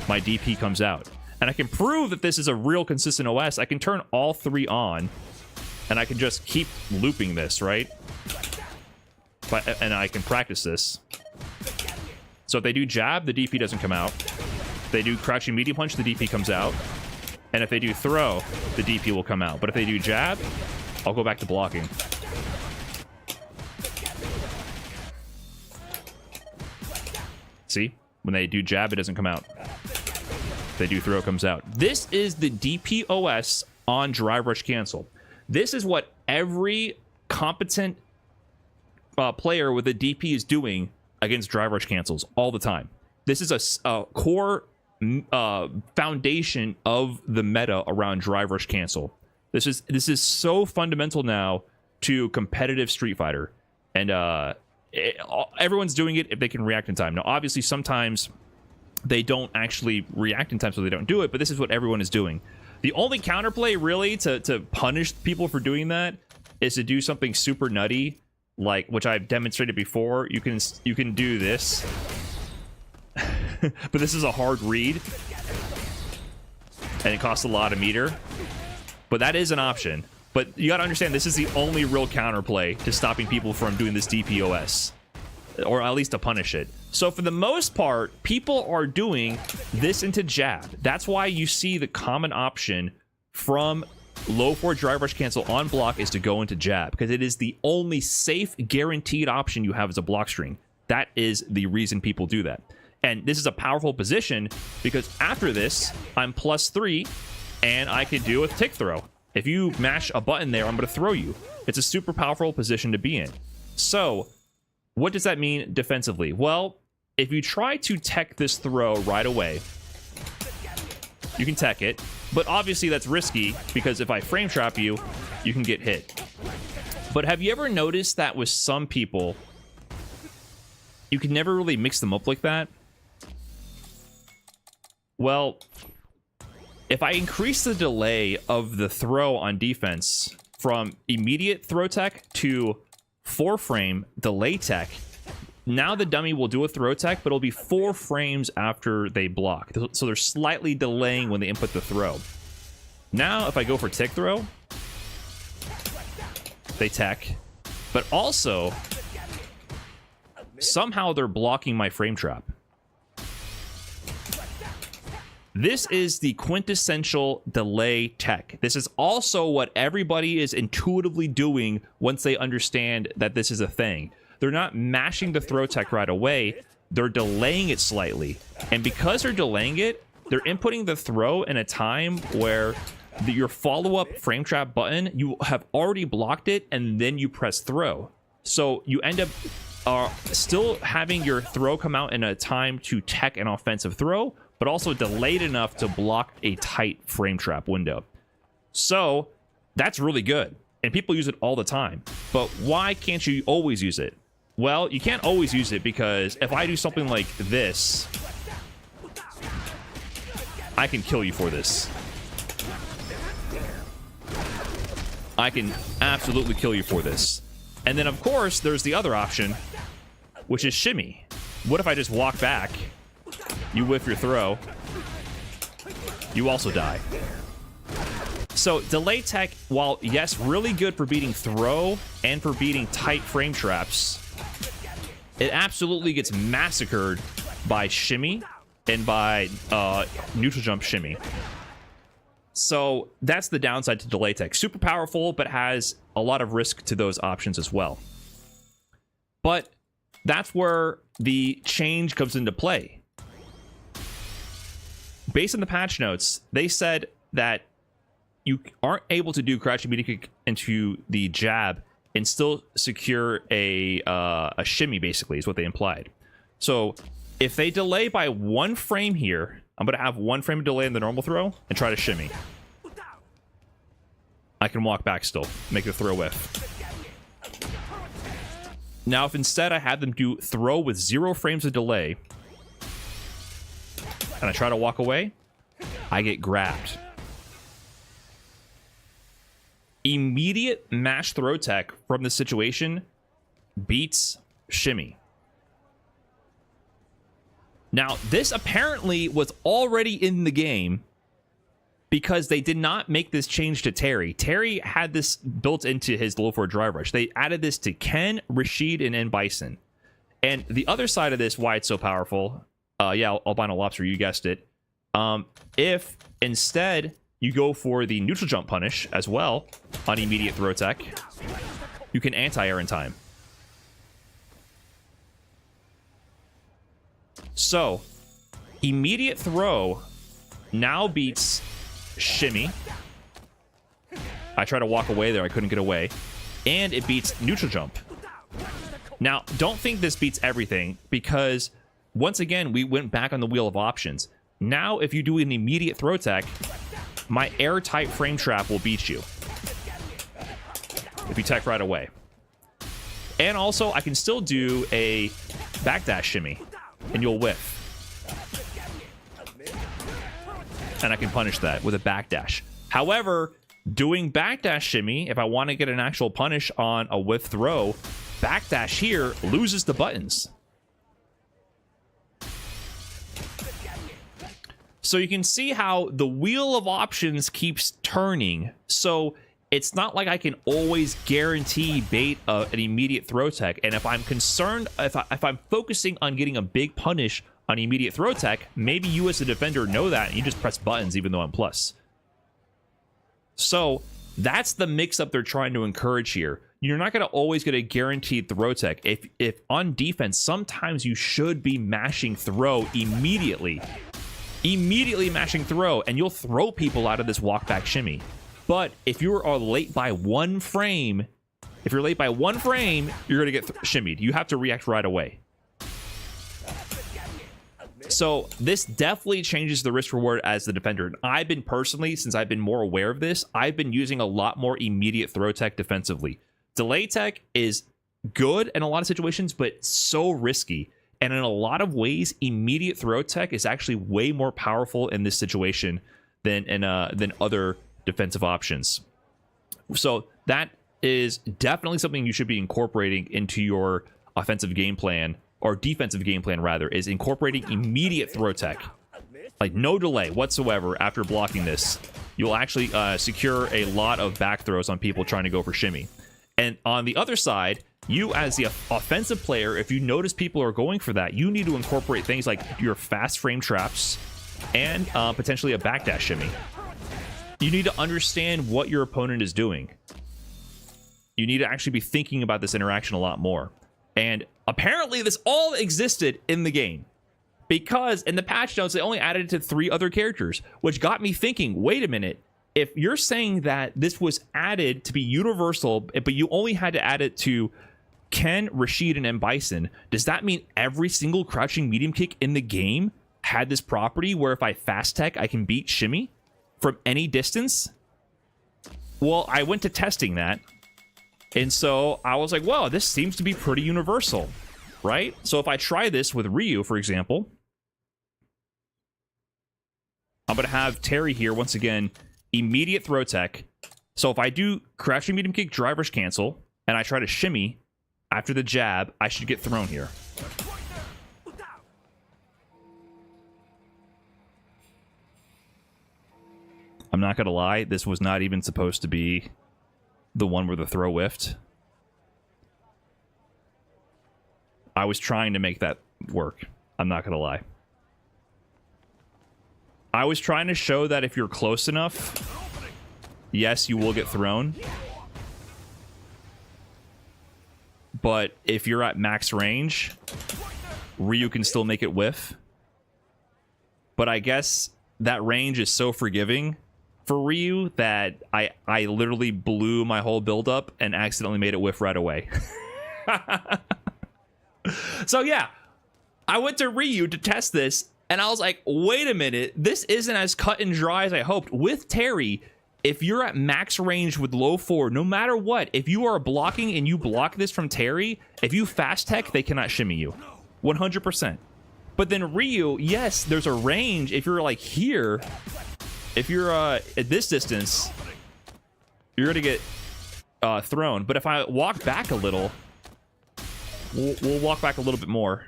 My DP comes out. And I can prove that this is a real consistent OS. I can turn all three on. And I can just keep looping this, right? And I can practice this. So if they do jab, the DP doesn't come out. If they do crouching medium punch, the DP comes out. And if they do throw, the DP will come out. But if they do jab, I'll go back to blocking. See? When they do jab, it doesn't come out. If they do throw, it comes out. This is the DPOS on Drive Rush Cancel. This is what every competent player with a DP is doing against Drive Rush Cancels all the time. This is a core foundation of the meta around Drive Rush Cancel. This is so fundamental now to competitive Street Fighter, and everyone's doing it if they can react in time. Now, obviously, sometimes they don't actually react in time, so they don't do it. But this is what everyone is doing. The only counterplay, really, to punish people for doing that is to do something super nutty, like which I've demonstrated before. You can do this, but this is a hard read, and it costs a lot of meter. But that is an option. But you got to understand, this is the only real counterplay to stopping people from doing this DPOS, or at least to punish it. So for the most part, people are doing this into jab. That's why you see the common option from low forward Drive Rush Cancel on block is to go into jab, because it is the only safe, guaranteed option you have as a block string. That is the reason people do that. And this is a powerful position, because after this, I'm +3, and I can do a tick throw. If you mash a button there, I'm going to throw you. It's a super powerful position to be in. So what does that mean defensively? Well, if you try to tech this throw right away, you can tech it, but obviously that's risky, because if I frame trap you, you can get hit. But have you ever noticed that with some people, you can never really mix them up like that? Well, if I increase the delay of the throw on defense from immediate throw tech to 4-frame delay tech, now the dummy will do a throw tech, but it'll be 4 frames after they block. So they're slightly delaying when they input the throw. Now, if I go for tick throw, they tech, but also somehow they're blocking my frame trap. This is the quintessential delay tech. This is also what everybody is intuitively doing once they understand that this is a thing. They're not mashing the throw tech right away. They're delaying it slightly. And because they're delaying it, they're inputting the throw in a time where your follow-up frame trap button, you have already blocked it, and then you press throw. So you end up still having your throw come out in a time to tech an offensive throw, but also delayed enough to block a tight frame trap window. So that's really good, and people use it all the time. But why can't you always use it? Well, you can't always use it because if I do something like this, I can kill you for this. I can absolutely kill you for this. And then, of course, there's the other option, which is shimmy. What if I just walk back? You whiff your throw. You also die. So delay tech, while yes, really good for beating throw and for beating tight frame traps, it absolutely gets massacred by shimmy and by neutral jump shimmy. So that's the downside to delay tech. Super powerful, but has a lot of risk to those options as well. But that's where the change comes into play. Based on the patch notes, they said that you aren't able to do crouching medium kick into the jab and still secure a shimmy, basically, is what they implied. So if they delay by 1 frame here, I'm going to have 1 frame of delay in the normal throw and try to shimmy. I can walk back still, make the throw whiff. Now, if instead I had them do throw with 0 frames of delay, and I try to walk away, I get grabbed. Immediate mash throw tech from this situation beats shimmy. Now, this apparently was already in the game because they did not make this change to Terry. Terry had this built into his low for drive rush. They added this to Ken, Rashid, and N Bison. And the other side of this, why it's so powerful, yeah, albino lobster, you guessed it. If instead you go for the neutral jump punish as well on immediate throw tech, you can anti-air in time. So, immediate throw now beats shimmy. I tried to walk away there, I couldn't get away. And it beats neutral jump. Now, don't think this beats everything, because once again, we went back on the wheel of options. Now, if you do an immediate throw tech, my airtight frame trap will beat you if you tech right away. And also, I can still do a backdash shimmy, and you'll whiff. And I can punish that with a backdash. However, doing backdash shimmy, if I want to get an actual punish on a whiff throw, backdash here loses the buttons. So you can see how the wheel of options keeps turning. So it's not like I can always guarantee bait an immediate throw tech. And if I'm concerned, if I'm focusing on getting a big punish on immediate throw tech, maybe you as a defender know that and you just press buttons even though I'm plus. So that's the mix-up they're trying to encourage here. You're not going to always get a guaranteed throw tech. If on defense, sometimes you should be mashing throw immediately. Immediately mashing throw, and you'll throw people out of this walk back shimmy. But if you are late by 1 frame, you're going to get shimmied. You have to react right away. So this definitely changes the risk reward as the defender. And I've been personally, since I've been more aware of this, I've been using a lot more immediate throw tech defensively. Delay tech is good in a lot of situations, but so risky. And in a lot of ways, immediate throw tech is actually way more powerful in this situation than other defensive options. So that is definitely something you should be incorporating into your offensive game plan, or defensive game plan rather, is incorporating immediate throw tech. Like no delay whatsoever after blocking this. You'll actually secure a lot of back throws on people trying to go for shimmy. And on the other side, you as the offensive player, if you notice people are going for that, you need to incorporate things like your fast frame traps and potentially a backdash shimmy. You need to understand what your opponent is doing. You need to actually be thinking about this interaction a lot more. And apparently this all existed in the game, because in the patch notes, they only added it to 3 other characters, which got me thinking, wait a minute. If you're saying that this was added to be universal, but you only had to add it to Ken, Rashid, and M. Bison, does that mean every single crouching medium kick in the game had this property where if I fast tech, I can beat shimmy from any distance? Well, I went to testing that, and so I was like, wow, this seems to be pretty universal, right? So if I try this with Ryu, for example, I'm going to have Terry here once again, immediate throw tech. So if I do crouching medium kick, drive rush cancel, and I try to shimmy after the jab, I should get thrown here. I'm not gonna lie, this was not even supposed to be the one where the throw whiffed. I was trying to make that work. I'm not gonna lie. I was trying to show that if you're close enough, yes, you will get thrown. But if you're at max range, Ryu can still make it whiff. But I guess that range is so forgiving for Ryu that I literally blew my whole build up and accidentally made it whiff right away. So yeah, I went to Ryu to test this, and I was like, wait a minute, this isn't as cut and dry as I hoped. With Terry, if you're at max range with low forward, no matter what, if you are blocking and you block this from Terry, if you fast tech, they cannot shimmy you. 100%. But then Ryu, yes, there's a range. If you're like here, if you're at this distance, you're gonna get thrown. But if I walk back a little, we'll walk back a little bit more.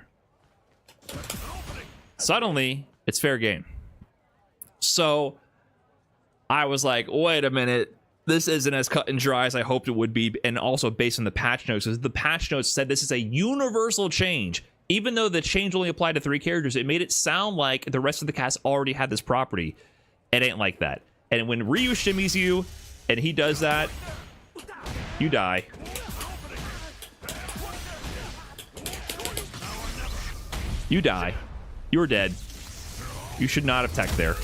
Suddenly, it's fair game. So I was like, wait a minute, this isn't as cut and dry as I hoped it would be, and also based on the patch notes, because the patch notes said this is a universal change. Even though the change only applied to 3 characters, it made it sound like the rest of the cast already had this property. It ain't like that. And when Ryu shimmies you, and he does that, you die. You die. You're dead. You should not have teched there.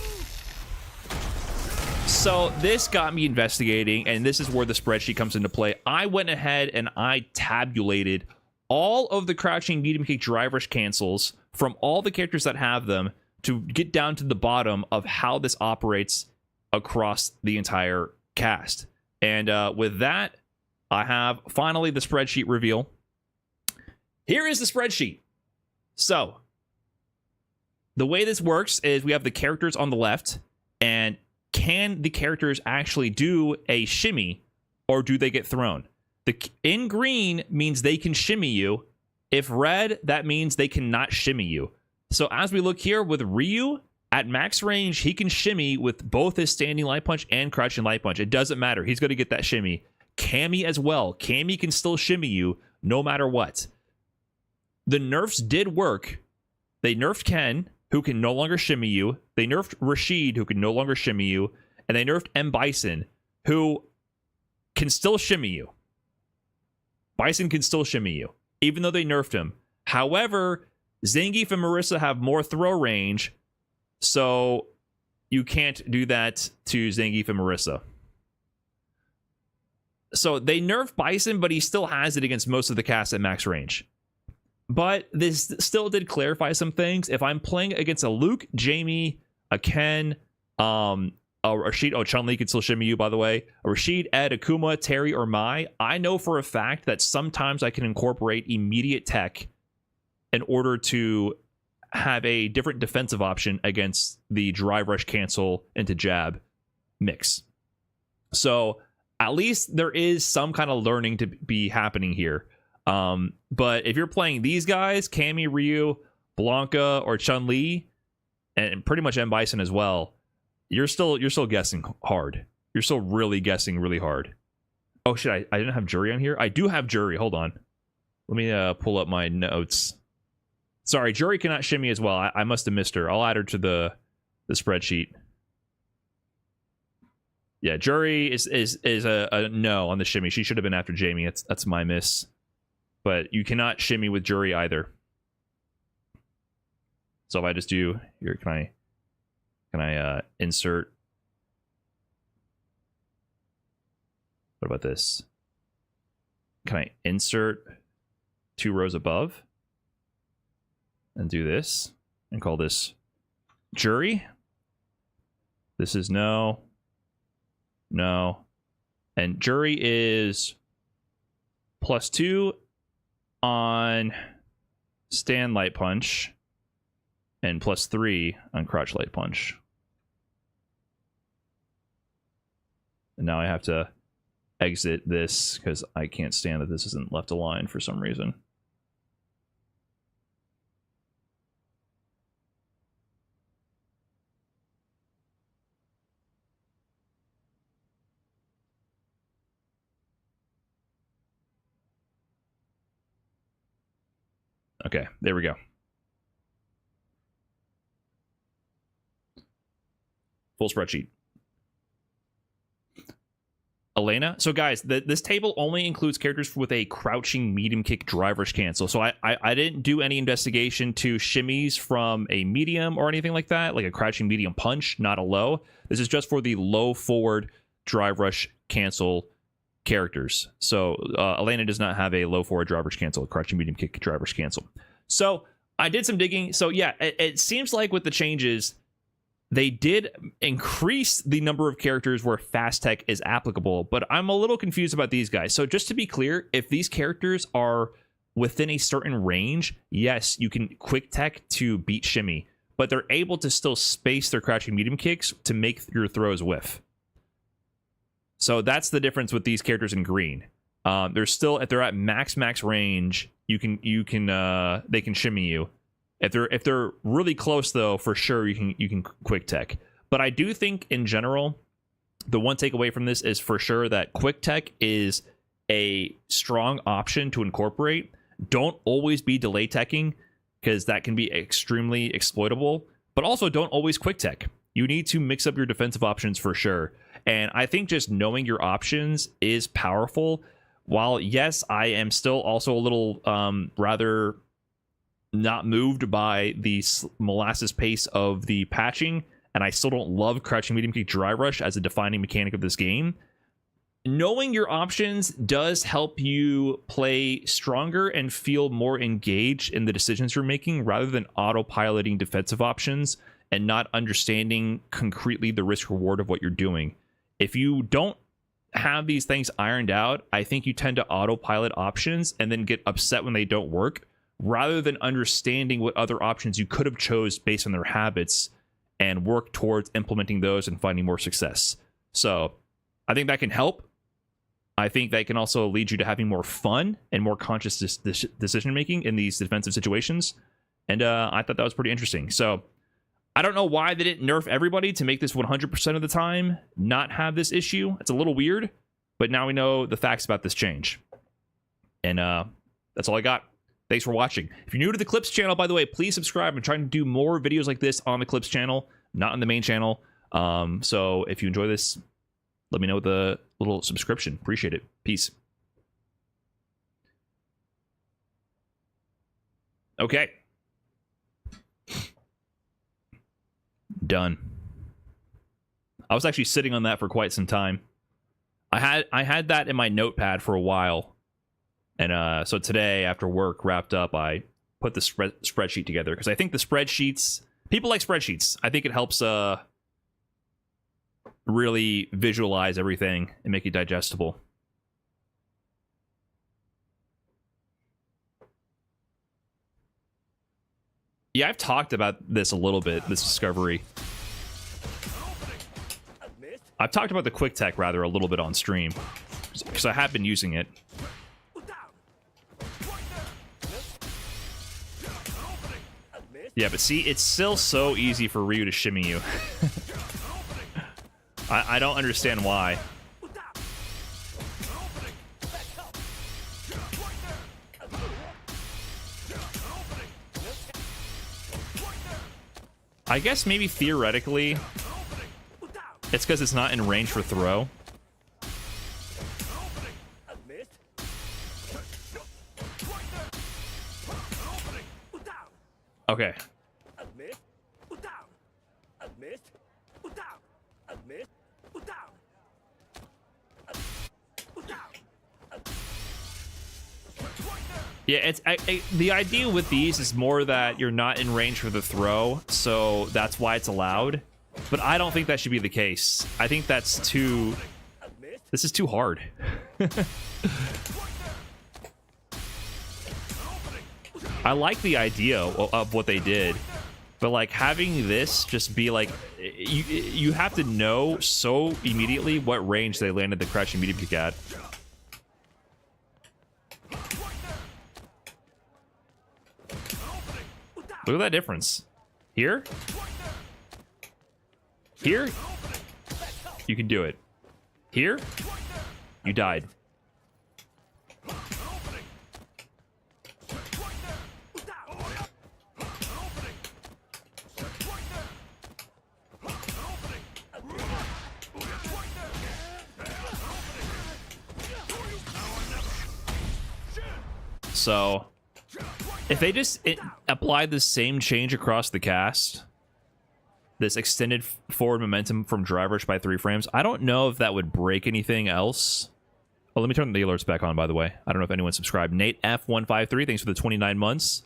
So this got me investigating, and this is where the spreadsheet comes into play. I went ahead and I tabulated all of the crouching medium kick drive rush cancels from all the characters that have them to get down to the bottom of how this operates across the entire cast. And with that, I have finally the spreadsheet reveal. Here is the spreadsheet. So the way this works is we have the characters on the left, and can the characters actually do a shimmy, or do they get thrown? In green means they can shimmy you. If red, that means they cannot shimmy you. So as we look here with Ryu, at max range, he can shimmy with both his standing light punch and crouching light punch. It doesn't matter. He's going to get that shimmy. Cammy as well. Cammy can still shimmy you no matter what. The nerfs did work. They nerfed Ken, who can no longer shimmy you. They nerfed Rashid, who can no longer shimmy you. And they nerfed M. Bison, who can still shimmy you. Bison can still shimmy you, even though they nerfed him. However, Zangief and Marissa have more throw range, so you can't do that to Zangief and Marissa. So they nerfed Bison, but he still has it against most of the cast at max range. But this still did clarify some things. If I'm playing against a Luke, Jamie, a Ken, a Rashid, Chun-Li can still shimmy you, by the way. A Rashid, Ed, Akuma, Terry, or Mai. I know for a fact that sometimes I can incorporate immediate tech in order to have a different defensive option against the drive rush cancel into jab mix. So at least there is some kind of learning to be happening here. But if you're playing these guys, Cammy, Ryu, Blanca, or Chun-Li, and pretty much M. Bison as well, you're still guessing hard. You're still really guessing really hard. Oh shit, I didn't have Jury on here. I do have Jury. Hold on. Let me pull up my notes. Sorry, Jury cannot shimmy as well. I must have missed her. I'll add her to the spreadsheet. Yeah, Jury is a no on the shimmy. She should have been after Jamie. That's my miss. But you cannot shimmy with Jury either. So if I just do here, can I insert? What about this? Can I insert 2 rows above and do this and call this Jury? This is no, and Jury is +2 on stand light punch and +3 on crouch light punch. And now I have to exit this because I can't stand that this isn't left aligned for some reason. Okay, there we go. Full spreadsheet. Elena. So guys, this table only includes characters with a crouching medium kick drive rush cancel. So I didn't do any investigation to shimmies from a medium or anything like that, like a crouching medium punch, not a low. This is just for the low forward drive rush cancel characters. So Elena does not have a low forward drive rush cancel, a crouching medium kick drive rush cancel. So I did some digging. So yeah, it seems like with the changes, they did increase the number of characters where fast tech is applicable, but I'm a little confused about these guys. So just to be clear, if these characters are within a certain range, yes, you can quick tech to beat shimmy, but they're able to still space their crouching medium kicks to make your throws whiff. So that's the difference with these characters in green. They're still, if they're at max range, they can shimmy you. If they're really close though, for sure you can quick tech. But I do think in general, the one takeaway from this is for sure that quick tech is a strong option to incorporate. Don't always be delay teching, because that can be extremely exploitable, but also don't always quick tech. You need to mix up your defensive options for sure. And I think just knowing your options is powerful. While yes, I am still also a little rather not moved by the molasses pace of the patching, and I still don't love crouching medium kick dry rush as a defining mechanic of this game. Knowing your options does help you play stronger and feel more engaged in the decisions you're making, rather than autopiloting defensive options and not understanding concretely the risk reward of what you're doing. If you don't have these things ironed out, I think you tend to autopilot options and then get upset when they don't work, rather than understanding what other options you could have chose based on their habits and work towards implementing those and finding more success. So I think that can help. I think that can also lead you to having more fun and more conscious decision making in these defensive situations. And I thought that was pretty interesting. So I don't know why they didn't nerf everybody to make this 100% of the time not have this issue. It's a little weird, but now we know the facts about this change. And that's all I got. Thanks for watching. If you're new to the Clips channel, by the way, please subscribe. I'm trying to do more videos like this on the Clips channel, not on the main channel. So if you enjoy this, let me know with a little subscription. Appreciate it. Peace. Okay. Done. I was actually sitting on that for quite some time. I had that in my notepad for a while. And so today, after work wrapped up, I put the spreadsheet together, because I think the spreadsheets, people like spreadsheets. I think it helps really visualize everything and make it digestible. Yeah, I've talked about this a little bit, this discovery. I've talked about the quick tech rather a little bit on stream, because I have been using it. Yeah, but see, it's still so easy for Ryu to shimmy you. I don't understand why. I guess maybe theoretically, it's because it's not in range for throw. Okay. Yeah, it's the idea with these is more that you're not in range for the throw, so that's why it's allowed. But I don't think that should be the case. I think that's too... This is too hard. I like the idea of what they did, but like having this just be like, you have to know so immediately what range they landed the crouching medium kick at. Look at that difference. Here? Here? You can do it. Here? You died. So, if they just apply the same change across the cast, this extended forward momentum from dry rush by 3 frames, I don't know if that would break anything else. Oh, let me turn the alerts back on, by the way. I don't know if anyone subscribed. Nate F153, thanks for the 29 months.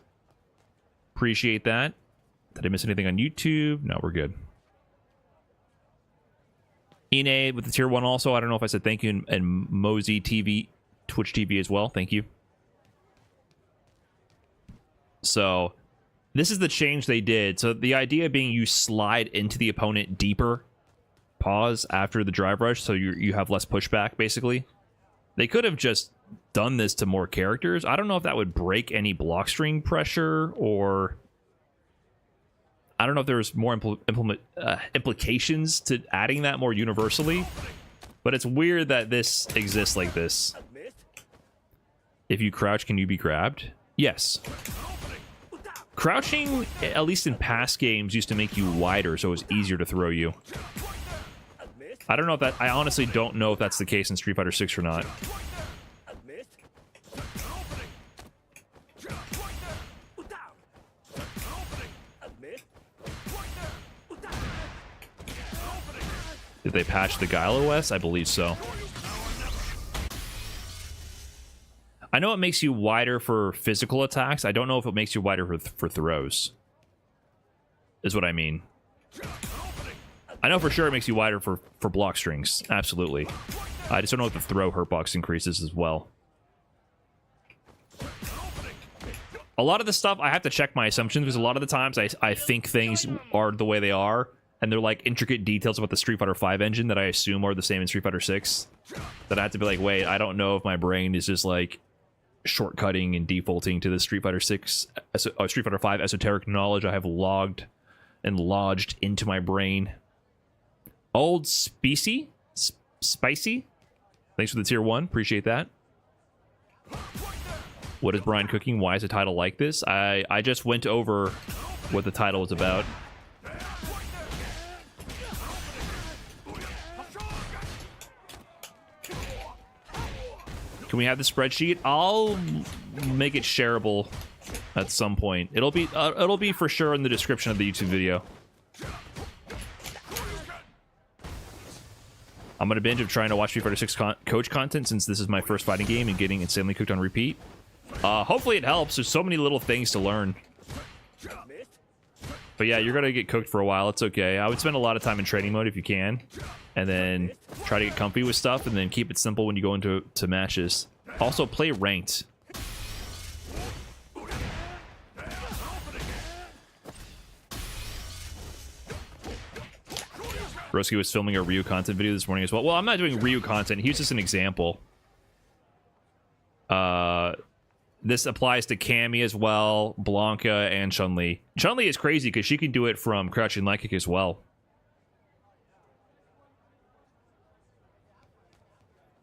Appreciate that. Did I miss anything on YouTube? No, we're good. Ine with the tier 1 also. I don't know if I said thank you. And Mosey TV, Twitch TV as well. Thank you. So this is the change they did. So the idea being you slide into the opponent deeper, pause after the drive rush, so you have less pushback, basically. They could have just done this to more characters. I don't know if that would break any block string pressure, or I don't know if there's more implications to adding that more universally, but it's weird that this exists like this. If you crouch, can you be grabbed? Yes. Crouching, at least in past games, used to make you wider, so it was easier to throw you. I don't know if that... I honestly don't know if that's the case in Street Fighter 6 or not. Did they patch the Guile OS? I believe so. I know it makes you wider for physical attacks. I don't know if it makes you wider for throws. Is what I mean. I know for sure it makes you wider for block strings. Absolutely. I just don't know if the throw hurtbox increases as well. A lot of the stuff, I have to check my assumptions, because a lot of the times I think things are the way they are, and they're like intricate details about the Street Fighter 5 engine that I assume are the same in Street Fighter 6. That I have to be like, wait, I don't know if my brain is just like shortcutting and defaulting to the Street Fighter 5 esoteric knowledge I have logged and lodged into my brain. Old Spicy? Thanks for the tier 1. Appreciate that. What is Brian cooking? Why is the title like this? I just went over what the title is about. Can we have the spreadsheet? I'll make it shareable at some point. It'll be for sure in the description of the YouTube video. I'm on a binge of trying to watch Street Fighter 6 coach content, since this is my first fighting game and getting insanely cooked on repeat. Hopefully it helps. There's so many little things to learn. But yeah, you're gonna get cooked for a while. It's okay. I would spend a lot of time in training mode if you can, and then try to get comfy with stuff, and then keep it simple when you go into matches. Also, play ranked. Broski was filming a Ryu content video this morning as well. Well, I'm not doing Ryu content. Here's just an example. This applies to Cammy as well, Blanca, and Chun-Li. Chun-Li is crazy because she can do it from crouching leg kick as well.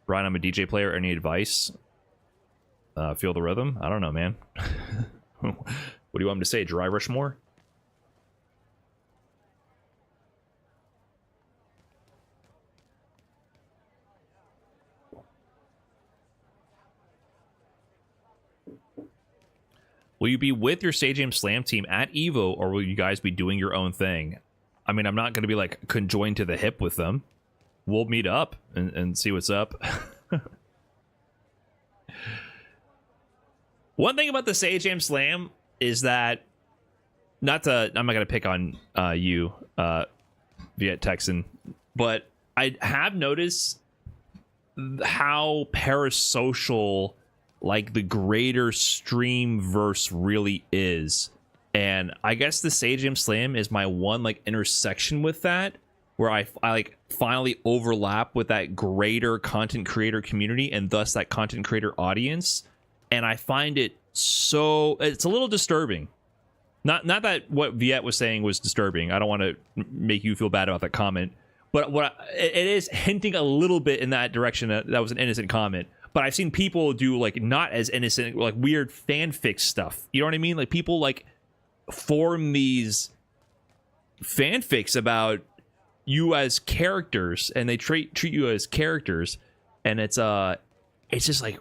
Brian, I'm a DJ player. Any advice? Feel the rhythm? I don't know, man. What do you want me to say? Dry rush more? Will you be with your Sage Aim Slam team at EVO, or will you guys be doing your own thing? I mean, I'm not going to be like conjoined to the hip with them. We'll meet up and see what's up. One thing about the Sage Aim Slam is that, I'm not going to pick on you, Viet Texan, but I have noticed how parasocial like the greater streamverse really is. And I guess the Sage Aim Slam is my one like intersection with that, where I like finally overlap with that greater content creator community and thus that content creator audience. And I find it so, it's a little disturbing. Not that what Viet was saying was disturbing. I don't want to make you feel bad about that comment, but it is hinting a little bit in that direction. That was an innocent comment. But I've seen people do like not as innocent, like weird fanfic stuff. You know what I mean? Like people like form these fanfics about you as characters, and they treat you as characters, and it's just like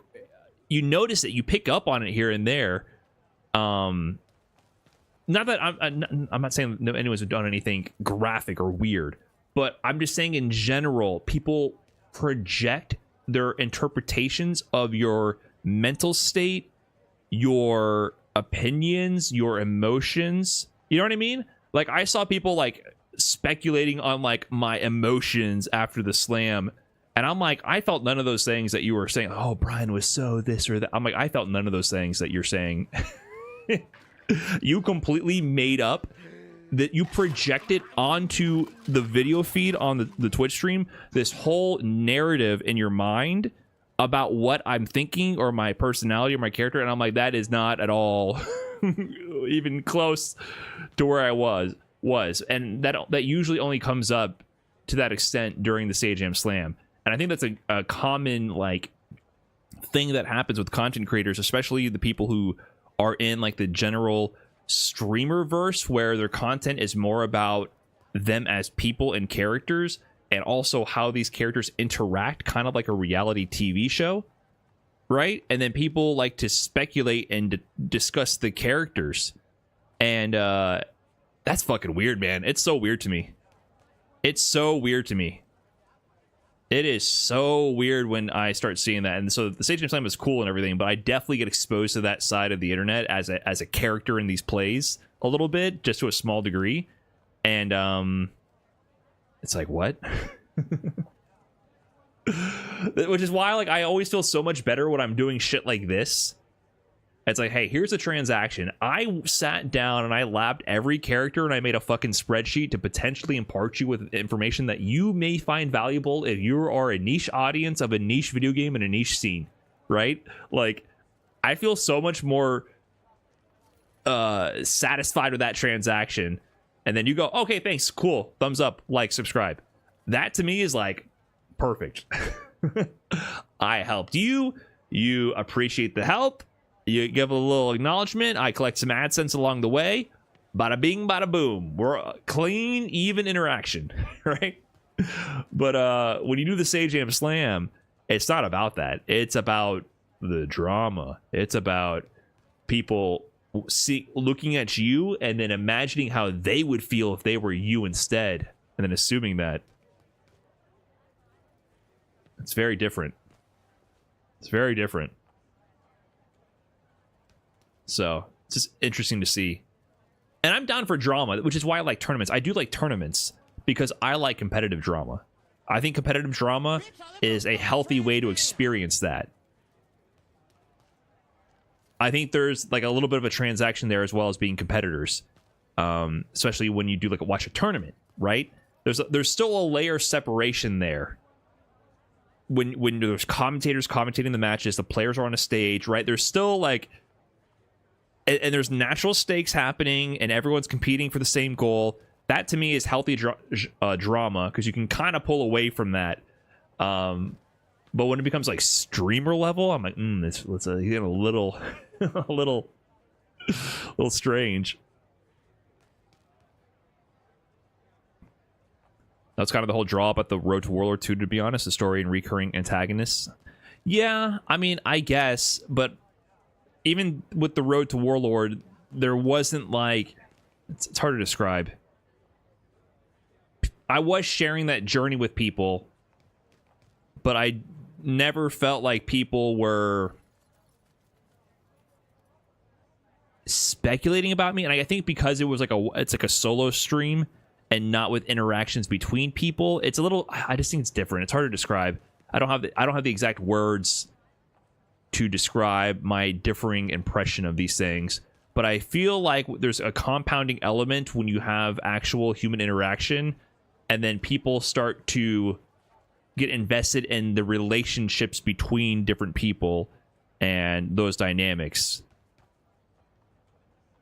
you notice it, you pick up on it here and there. Not that I'm not saying no anyone's done anything graphic or weird, but I'm just saying in general, people project their interpretations of your mental state, your opinions, your emotions. You know what I mean? Like I saw people like speculating on like my emotions after the slam. And I'm like, I felt none of those things that you were saying. Oh, Brian was so this or that. I'm like, I felt none of those things that you're saying. You completely made up, that you projected onto the video feed on the Twitch stream this whole narrative in your mind about what I'm thinking or my personality or my character. And I'm like, that is not at all even close to where I was. And that usually only comes up to that extent during the Sage Jam Slam. And I think that's a common like thing that happens with content creators, especially the people who are in like the general streamer verse, where their content is more about them as people and characters, and also how these characters interact, kind of like a reality TV show, right? And then people like to speculate and discuss the characters, and that's fucking weird, man. It's so weird to me. It's so weird to me. It is so weird when I start seeing that. And so the Sage Jam Slam is cool and everything, but I definitely get exposed to that side of the internet as a character in these plays a little bit, just to a small degree. And it's like, what? Which is why like I always feel so much better when I'm doing shit like this. It's like, hey, here's a transaction. I sat down and I labbed every character and I made a fucking spreadsheet to potentially impart you with information that you may find valuable if you are a niche audience of a niche video game and a niche scene, right? Like, I feel so much more satisfied with that transaction. And then you go, okay, thanks, cool, thumbs up, like, subscribe. That to me is like perfect. I helped you. You appreciate the help. You give a little acknowledgement. I collect some AdSense along the way. Bada bing, bada boom. We're a clean, even interaction, right? But when you do the Sage Jam Slam, it's not about that. It's about the drama. It's about people looking at you and then imagining how they would feel if they were you instead, and then assuming that. It's very different. It's very different. So it's just interesting to see. And I'm down for drama, which is why I like tournaments. I do like tournaments because I like competitive drama. I think competitive drama is a healthy way to experience that. I think there's like a little bit of a transaction there as well as being competitors, especially when you do like watch a tournament, right? There's still a layer of separation there. When there's commentators commentating the matches, the players are on a stage, right? There's still like, and there's natural stakes happening, and everyone's competing for the same goal. That to me is healthy drama, because you can kind of pull away from that. But when it becomes like streamer level, I'm like, it's getting a little, a little strange. That's kind of the whole draw about the Road to Warlord 2, to be honest, the story and recurring antagonists. Yeah, I mean, I guess, but even with the Road to Warlord, there wasn't like, it's hard to describe. I was sharing that journey with people, but I never felt like people were speculating about me. And I think because it was like it's like a solo stream and not with interactions between people, it's a little, I just think it's different. It's hard to describe. I don't have the exact words to describe my differing impression of these things, but I feel like there's a compounding element when you have actual human interaction, and then people start to get invested in the relationships between different people and those dynamics.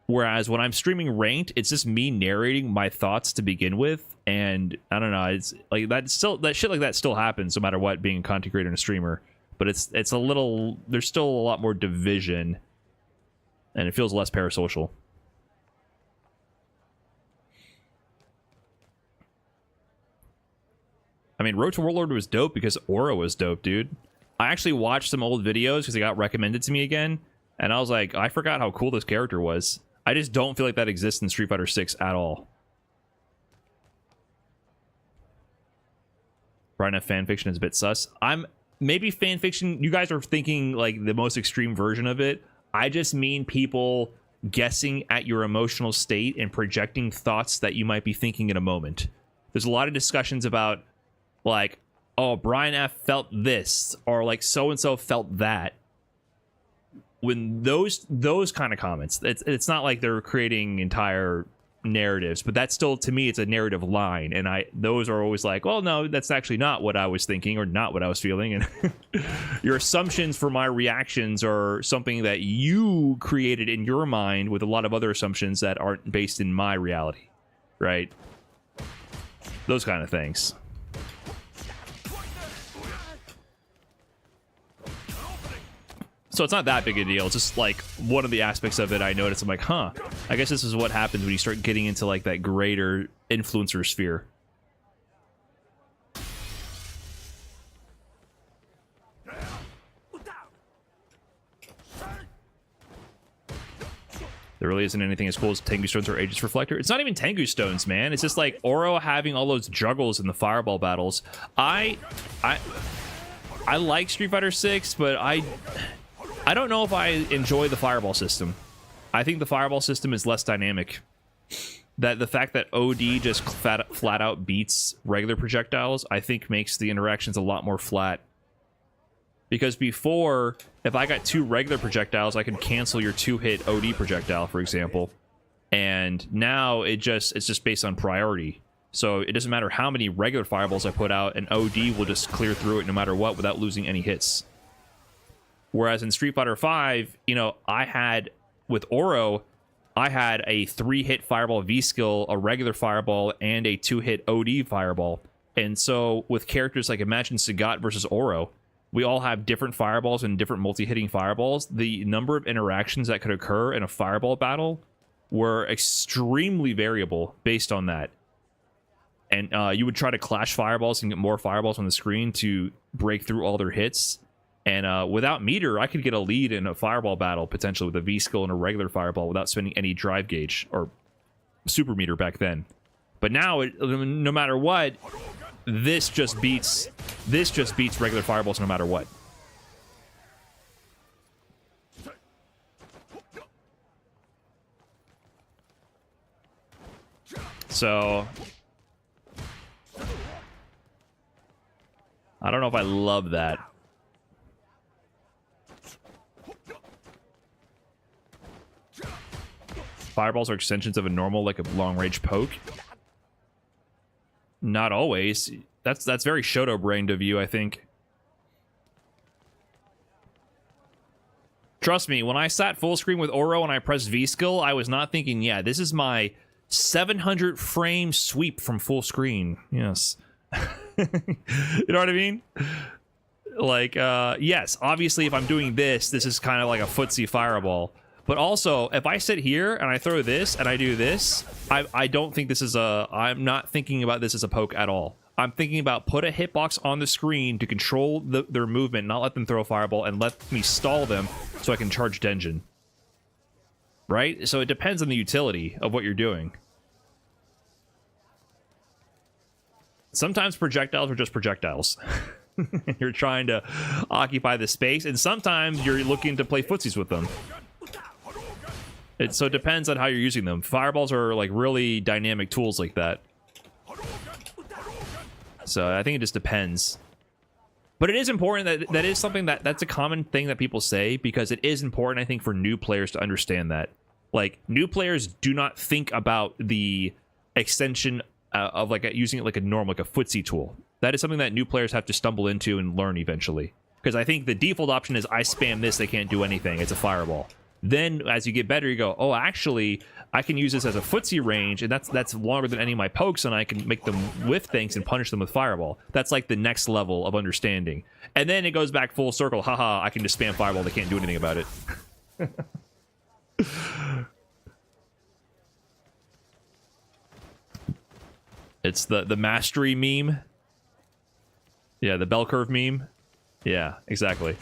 Whereas when I'm streaming ranked, it's just me narrating my thoughts to begin with, and I don't know, it's like that shit like that still happens no matter what, being a content creator and a streamer. But it's a little, there's still a lot more division, and it feels less parasocial. I mean, Road to Warlord was dope because Aura was dope, dude. I actually watched some old videos because they got recommended to me again, and I was like, I forgot how cool this character was. I just don't feel like that exists in Street Fighter 6 at all. Brian F. fanfiction is a bit sus. Maybe fanfiction, you guys are thinking like the most extreme version of it. I just mean people guessing at your emotional state and projecting thoughts that you might be thinking in a moment. There's a lot of discussions about, like, oh, Brian F felt this, or like so and so felt that. When those kind of comments, it's not like they're creating entire narratives, but that's still, to me, it's a narrative line, and those are always like, well, no, that's actually not what I was thinking or not what I was feeling, and your assumptions for my reactions are something that you created in your mind with a lot of other assumptions that aren't based in my reality, right? Those kind of things. So it's not that big a deal. It's just like one of the aspects of it I noticed. I'm like, huh, I guess this is what happens when you start getting into like that greater influencer sphere. There really isn't anything as cool as Tengu Stones or Aegis Reflector. It's not even Tengu Stones, man. It's just like Oro having all those juggles in the fireball battles. I like Street Fighter 6, but I don't know if I enjoy the fireball system. I think the fireball system is less dynamic. That the fact that OD just flat out beats regular projectiles, I think makes the interactions a lot more flat. Because before, if I got 2 regular projectiles, I could cancel your 2-hit OD projectile, for example. And now it's just based on priority. So it doesn't matter how many regular fireballs I put out, an OD will just clear through it no matter what without losing any hits. Whereas in Street Fighter V, you know, with Oro, I had a 3-hit fireball V-skill, a regular fireball, and a 2-hit OD fireball. And so with characters like Imagine Sagat versus Oro, we all have different fireballs and different multi-hitting fireballs. The number of interactions that could occur in a fireball battle were extremely variable based on that. And you would try to clash fireballs and get more fireballs on the screen to break through all their hits. And without meter, I could get a lead in a fireball battle, potentially with a V-skill and a regular fireball without spending any drive gauge, or super meter back then. But now, no matter what, this just beats regular fireballs no matter what. So I don't know if I love that. Fireballs are extensions of a normal, like a long-range poke. Not always. That's very Shoto-brained of you, I think. Trust me, when I sat full screen with Oro and I pressed V-skill, I was not thinking, yeah, this is my 700 frame sweep from full screen. Yes. You know what I mean? Like, yes, obviously if I'm doing this is kind of like a footsie fireball. But also, if I sit here and I throw this and I do this, I don't think this is I'm not thinking about this as a poke at all. I'm thinking about put a hitbox on the screen to control their movement, not let them throw a fireball, and let me stall them so I can charge Denjin. Right? So it depends on the utility of what you're doing. Sometimes projectiles are just projectiles. You're trying to occupy the space, and sometimes you're looking to play footsies with them. So it depends on how you're using them. Fireballs are like really dynamic tools like that. So I think it just depends. But it is important that is something that's a common thing that people say, because it is important, I think, for new players to understand that. Like, new players do not think about the extension of like using it like a normal, like a footsie tool. That is something that new players have to stumble into and learn eventually. Because I think the default option is I spam this, they can't do anything. It's a fireball. Then, as you get better, you go, oh, actually, I can use this as a footsie range, and that's longer than any of my pokes, and I can make them whiff things and punish them with fireball. That's like the next level of understanding. And then it goes back full circle. Haha, I can just spam fireball. They can't do anything about it. It's the mastery meme. Yeah, the bell curve meme. Yeah, exactly.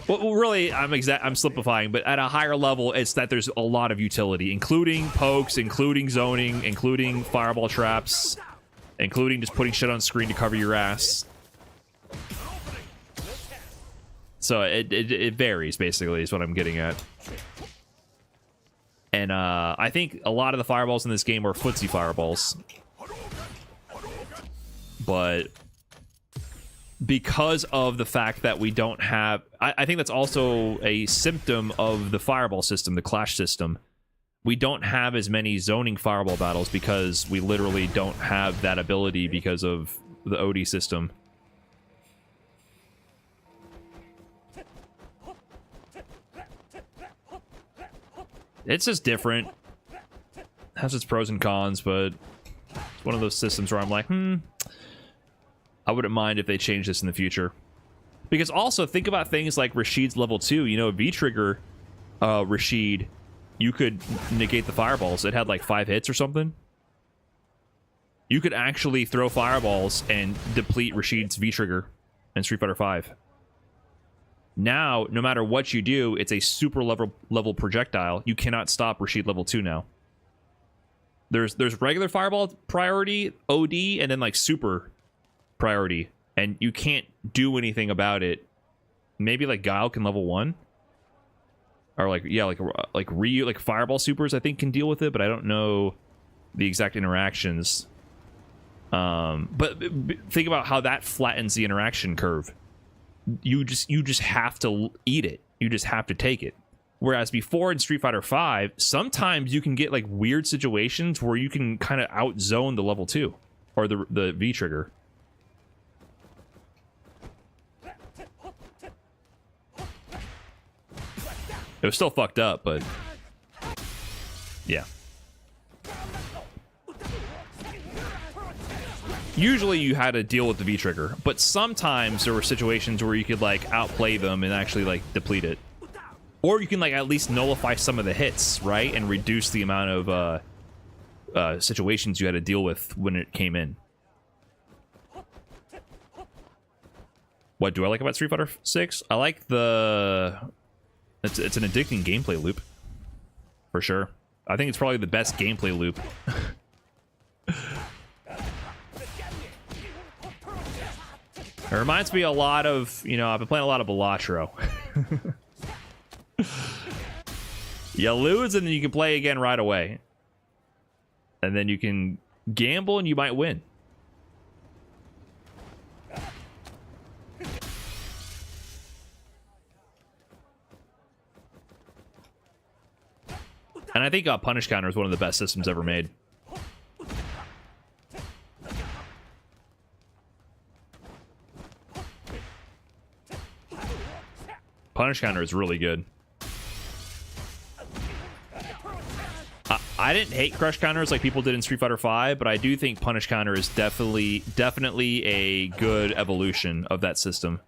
Well, really, I'm simplifying, but at a higher level, it's that there's a lot of utility, including pokes, including zoning, including fireball traps, including just putting shit on screen to cover your ass. So it varies, basically, is what I'm getting at. And I think a lot of the fireballs in this game are footsie fireballs. But because of the fact that we don't have... I think that's also a symptom of the fireball system, the clash system. We don't have as many zoning fireball battles because we literally don't have that ability because of the OD system. It's just different. Has its pros and cons, but it's one of those systems where I'm like, I wouldn't mind if they change this in the future. Because also, think about things like Rashid's level 2. You know, V-Trigger Rashid, you could negate the fireballs. It had like 5 hits or something. You could actually throw fireballs and deplete Rashid's V-Trigger in Street Fighter V. Now, no matter what you do, it's a super level projectile. You cannot stop Rashid level 2 now. There's regular fireball priority, OD, and then like super priority. And you can't do anything about it. Maybe like Guile can level 1. Or like, yeah, like Ryu, like fireball supers I think can deal with it, but I don't know the exact interactions. But think about how that flattens the interaction curve. You just have to eat it. You just have to take it. Whereas before in Street Fighter V, sometimes you can get like weird situations where you can kind of outzone the level 2 or the V trigger. It was still fucked up, but yeah. Usually you had to deal with the V-trigger, but sometimes there were situations where you could like outplay them and actually like deplete it. Or you can like at least nullify some of the hits, right? And reduce the amount of situations you had to deal with when it came in. What do I like about Street Fighter 6? I like the... It's an addicting gameplay loop. For sure. I think it's probably the best gameplay loop. It reminds me a lot of, you know, I've been playing a lot of Volatiliy. You lose and then you can play again right away. And then you can gamble and you might win. And I think Punish Counter is one of the best systems ever made. Punish Counter is really good. I didn't hate Crush Counters like people did in Street Fighter V, but I do think Punish Counter is definitely a good evolution of that system.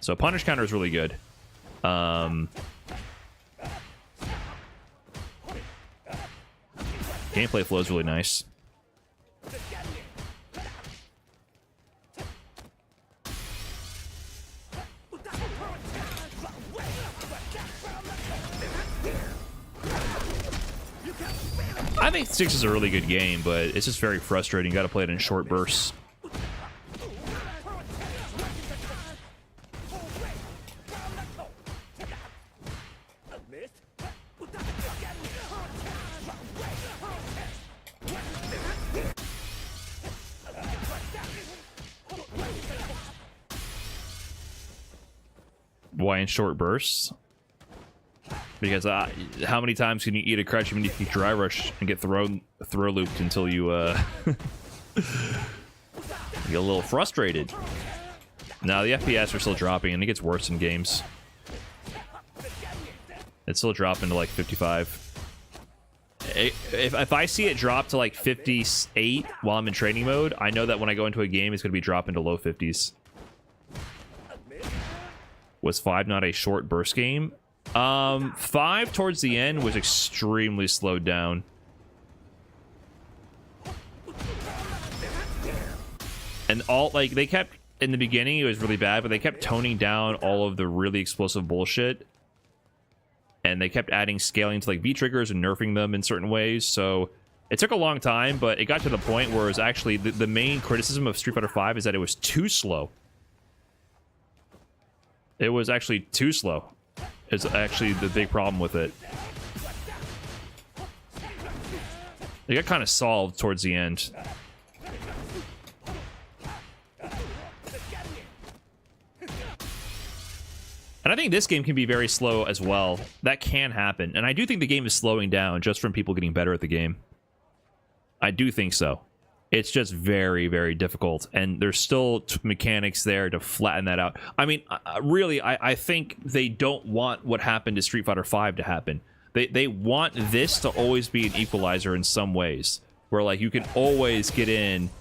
So Punish Counter is really good. Gameplay flow is really nice. I think 6 is a really good game, but it's just very frustrating. You got to play it in short bursts. Why in short bursts? Because how many times can you eat a crouch when you can dry rush and get throw looped until you get a little frustrated? Now the FPS are still dropping and it gets worse in games. It's still dropping to like 55. If I see it drop to like 58 while I'm in training mode, I know that when I go into a game, it's going to be dropping to low 50s. Was 5 not a short burst game? 5 towards the end was extremely slowed down. And all, like, they kept, in the beginning it was really bad, but they kept toning down all of the really explosive bullshit. And they kept adding scaling to like V-triggers and nerfing them in certain ways, so it took a long time, but it got to the point where it was actually, the main criticism of Street Fighter V is that it was too slow. It was actually too slow. is actually the big problem with it. It got kind of solved towards the end. And I think this game can be very slow as well. That can happen. And I do think the game is slowing down just from people getting better at the game. I do think so. It's just very, very difficult. And there's still mechanics there to flatten that out. I mean, really, I think they don't want what happened to Street Fighter V to happen. They want this to always be an equalizer in some ways. Where, like, you can always get in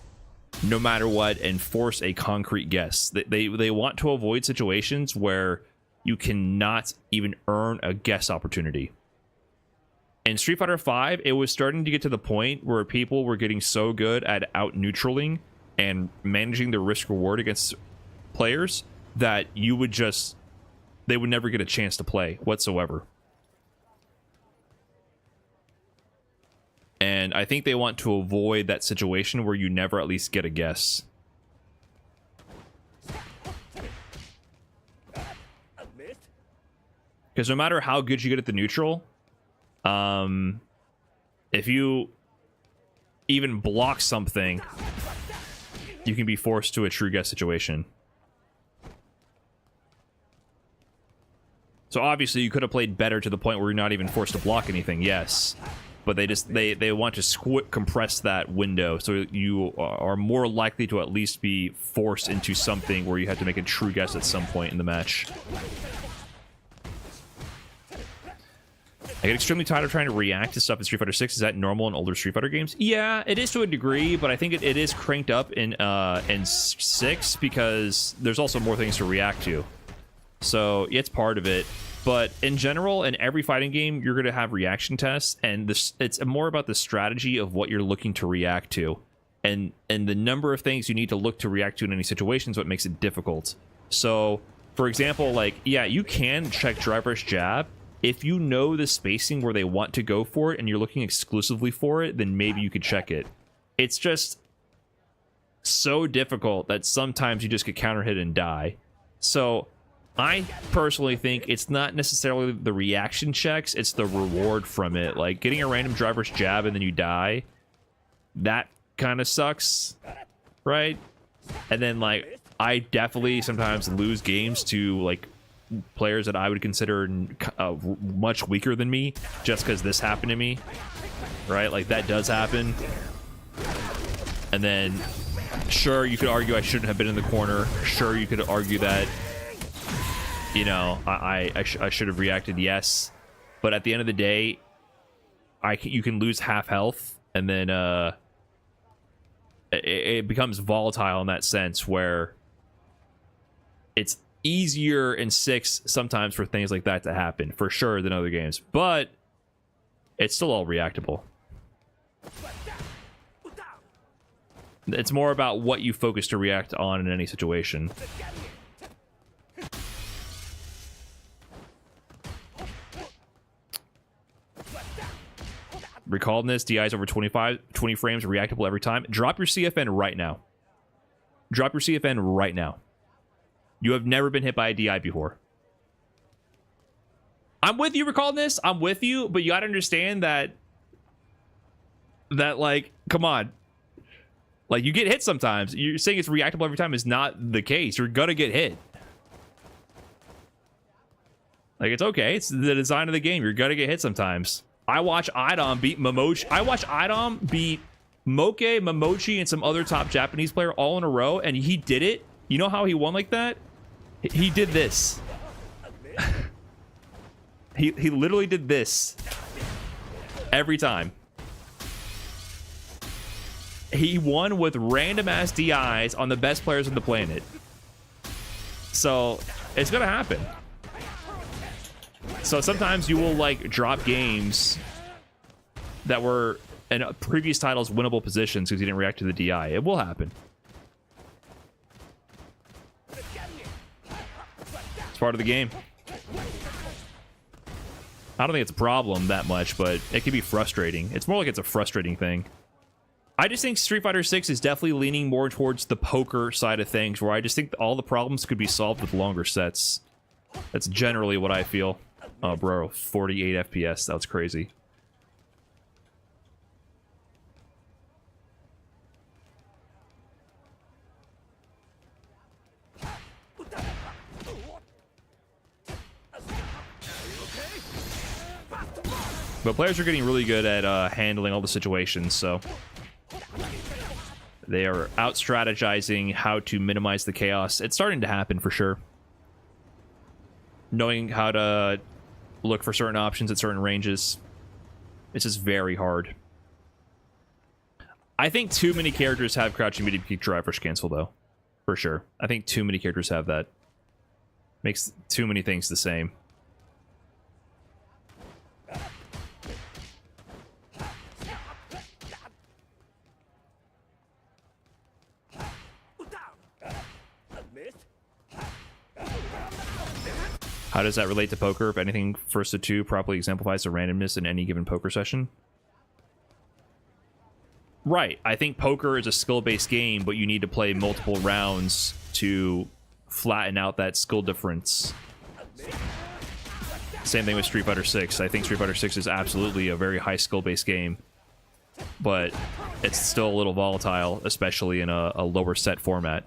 no matter what and force a concrete guess. They want to avoid situations where you cannot even earn a guess opportunity. In Street Fighter V, it was starting to get to the point where people were getting so good at out-neutraling and managing the risk-reward against players that you would just... they would never get a chance to play whatsoever. And I think they want to avoid that situation where you never at least get a guess. Because no matter how good you get at the neutral, if you even block something, you can be forced to a true guess situation. So obviously you could have played better to the point where you're not even forced to block anything, yes. But they want to compress that window so you are more likely to at least be forced into something where you have to make a true guess at some point in the match. I get extremely tired of trying to react to stuff in Street Fighter 6. Is that normal in older Street Fighter games? Yeah, it is to a degree, but I think it is cranked up in 6 because there's also more things to react to. So it's part of it. But in general, in every fighting game, you're going to have reaction tests, and it's more about the strategy of what you're looking to react to. And the number of things you need to look to react to in any situation is what makes it difficult. So, for example, like, yeah, you can check driver's jab. If you know the spacing where they want to go for it and you're looking exclusively for it, then maybe you could check it. It's just so difficult that sometimes you just get counter hit and die. So I personally think it's not necessarily the reaction checks, it's the reward from it. Like getting a random driver's jab and then you die, that kind of sucks, right? And then like I definitely sometimes lose games to like players that I would consider much weaker than me just because this happened to me, right? Like that does happen. And then sure, you could argue I shouldn't have been in the corner. Sure, you could argue that, you know, I should have reacted, yes. But at the end of the day, you can lose half health, and then it becomes volatile in that sense where it's easier in 6 sometimes for things like that to happen, for sure, than other games. But it's still all reactable. It's more about what you focus to react on in any situation. Recalledness, DI's over 20 frames, reactable every time. Drop your CFN right now. Drop your CFN right now. You have never been hit by a DI before. I'm with you, Recalledness. I'm with you, but you gotta understand that like, come on. Like, you get hit sometimes. You're saying it's reactable every time is not the case. You're gonna get hit. Like, it's okay. It's the design of the game. You're gonna get hit sometimes. I watch Idom beat Momochi. I watch Idom beat Moke, Momochi, and some other top Japanese player all in a row, and he did it. You know how he won like that? He did this. he literally did this every time. He won with random ass DIs on the best players on the planet. So it's gonna happen. So sometimes you will like drop games that were in previous titles winnable positions because you didn't react to the DI. It will happen. It's part of the game. I don't think it's a problem that much, but it can be frustrating. It's more like it's a frustrating thing. I just think Street Fighter 6 is definitely leaning more towards the poker side of things, where I just think all the problems could be solved with longer sets. That's generally what I feel. Oh, bro, 48 FPS. That was crazy. But players are getting really good at handling all the situations, so they are out strategizing how to minimize the chaos. It's starting to happen for sure. Knowing how to look for certain options at certain ranges. It's just very hard. I think too many characters have crouching medium peak drive rush cancel though. For sure. I think too many characters have that. Makes too many things the same. How does that relate to poker? If anything, first to two properly exemplifies the randomness in any given poker session. Right. I think poker is a skill-based game, but you need to play multiple rounds to flatten out that skill difference. Same thing with Street Fighter 6. I think Street Fighter 6 is absolutely a very high skill-based game, but it's still a little volatile, especially in a lower set format.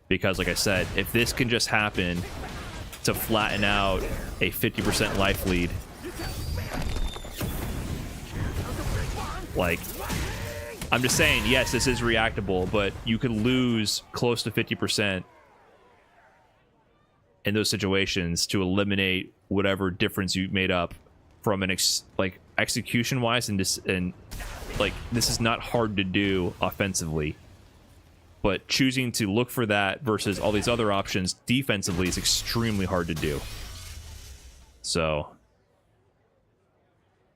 Because, like I said, if this can just happen to flatten out a 50% life lead, like, I'm just saying, yes, this is reactable, but you could lose close to 50% in those situations to eliminate whatever difference you made up from an execution wise, and like, this is not hard to do offensively, but choosing to look for that versus all these other options defensively is extremely hard to do. So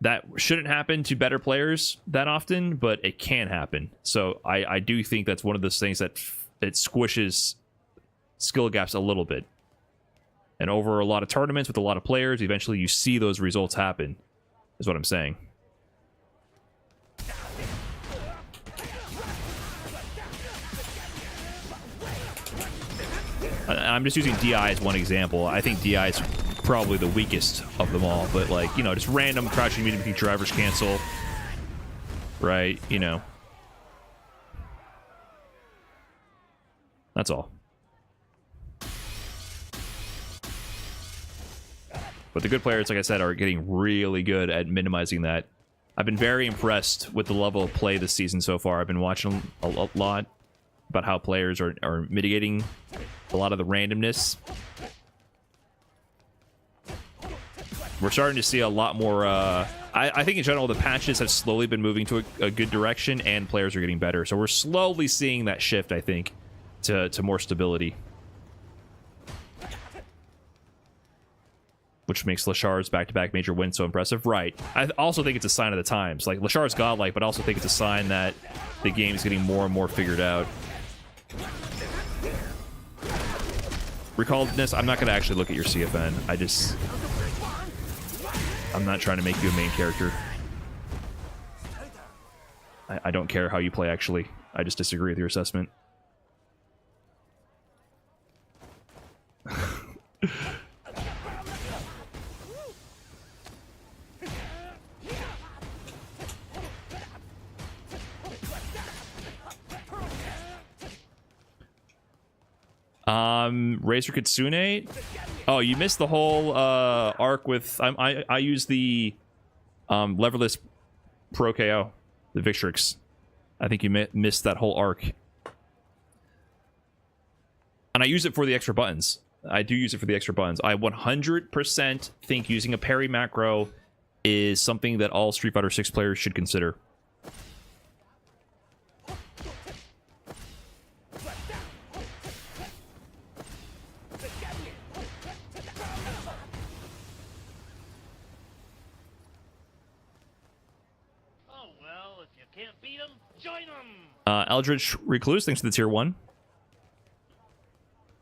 that shouldn't happen to better players that often, but it can happen. So I do think that's one of those things that it squishes skill gaps a little bit. And over a lot of tournaments with a lot of players, eventually you see those results happen, is what I'm saying. I'm just using DI as one example. I think DI is probably the weakest of them all, but, like, you know, just random crouching medium peak drivers cancel, right? You know, that's all. But the good players, like I said, are getting really good at minimizing that. I've been very impressed with the level of play this season so far. I've been watching a lot about how players are mitigating a lot of the randomness. We're starting to see a lot more... I think in general the patches have slowly been moving to a good direction, and players are getting better. So we're slowly seeing that shift, I think, to more stability. Which makes Lashar's back-to-back major wins so impressive. Right. I also think it's a sign of the times. Like, Lashar's godlike, but I also think it's a sign that the game is getting more and more figured out. Recalledness, I'm not going to actually look at your CFN. I'm not trying to make you a main character. I don't care how you play, actually. I just disagree with your assessment. Razor Kitsune. Oh, you missed the whole arc with... I use the Leverless Pro KO, the Victrix. I think you missed that whole arc. And I use it for the extra buttons. I do use it for the extra buttons. I 100% think using a parry macro is something that all Street Fighter 6 players should consider. Eldritch Recluse, thanks for the tier 1.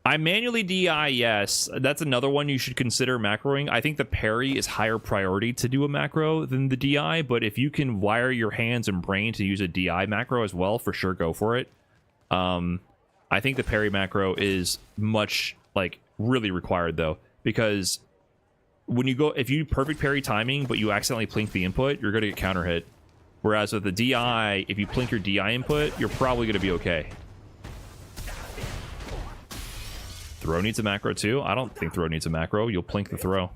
I manually DI, yes. That's another one you should consider macroing. I think the parry is higher priority to do a macro than the DI, but if you can wire your hands and brain to use a DI macro as well, for sure, go for it. I think the parry macro is much, like, really required, though, because when you go, if you perfect parry timing, but you accidentally plink the input, you're going to get counter hit. Whereas with the DI, if you plink your DI input, you're probably going to be okay. Throw needs a macro too? I don't think throw needs a macro. You'll plink the throw.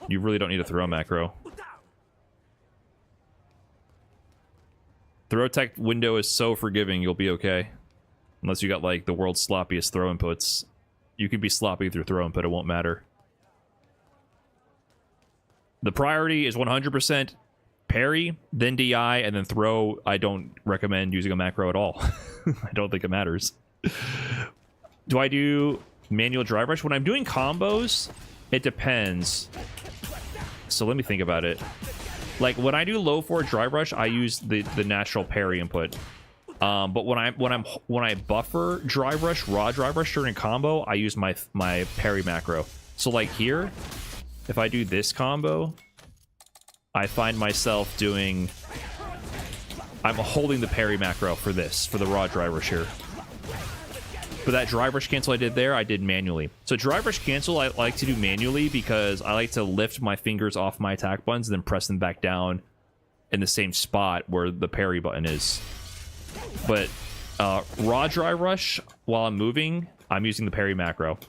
You really don't need a throw macro. Throw tech window is so forgiving, you'll be okay. Unless you got like the world's sloppiest throw inputs. You can be sloppy through throw input, it won't matter. The priority is 100% parry, then DI, and then throw. I don't recommend using a macro at all. I don't think it matters. Do I do manual drive rush? When I'm doing combos, it depends. So let me think about it. Like when I do low forward drive rush, I use the natural parry input. But when I buffer drive rush, raw drive rush during combo, I use my parry macro. So like here, if I do this combo, I find myself doing. I'm holding the parry macro for this, for the raw drive rush here. But that drive rush cancel I did there, I did manually. So drive rush cancel I like to do manually because I like to lift my fingers off my attack buttons and then press them back down in the same spot where the parry button is. But raw drive rush, while I'm moving, I'm using the parry macro.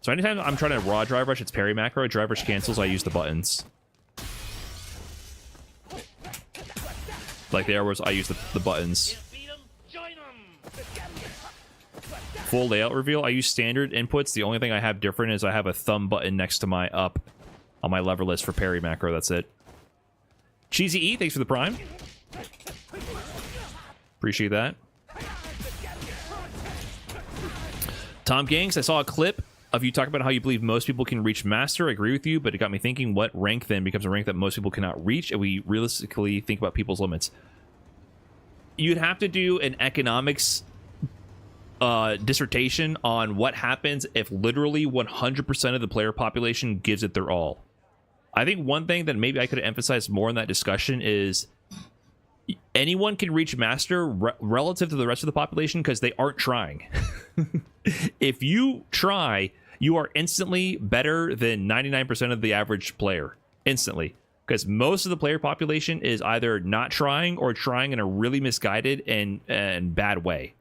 So anytime I'm trying to raw drive rush, it's parry macro. Drive rush cancels, I use the buttons. Like the arrows, I use the buttons. Full layout reveal, I use standard inputs. The only thing I have different is I have a thumb button next to my up on my Leverless for parry macro. That's it. Cheesy E, thanks for the prime. Appreciate that. Tom Gangs, I saw a clip of you talking about how you believe most people can reach master. I agree with you, but it got me thinking, what rank then becomes a rank that most people cannot reach, and we realistically think about people's limits? You'd have to do an economics dissertation on what happens if literally 100% of the player population gives it their all. I think one thing that maybe I could have emphasized more in that discussion is anyone can reach master relative to the rest of the population because they aren't trying. If you try, you are instantly better than 99% of the average player. Instantly. Because most of the player population is either not trying or trying in a really misguided and bad way.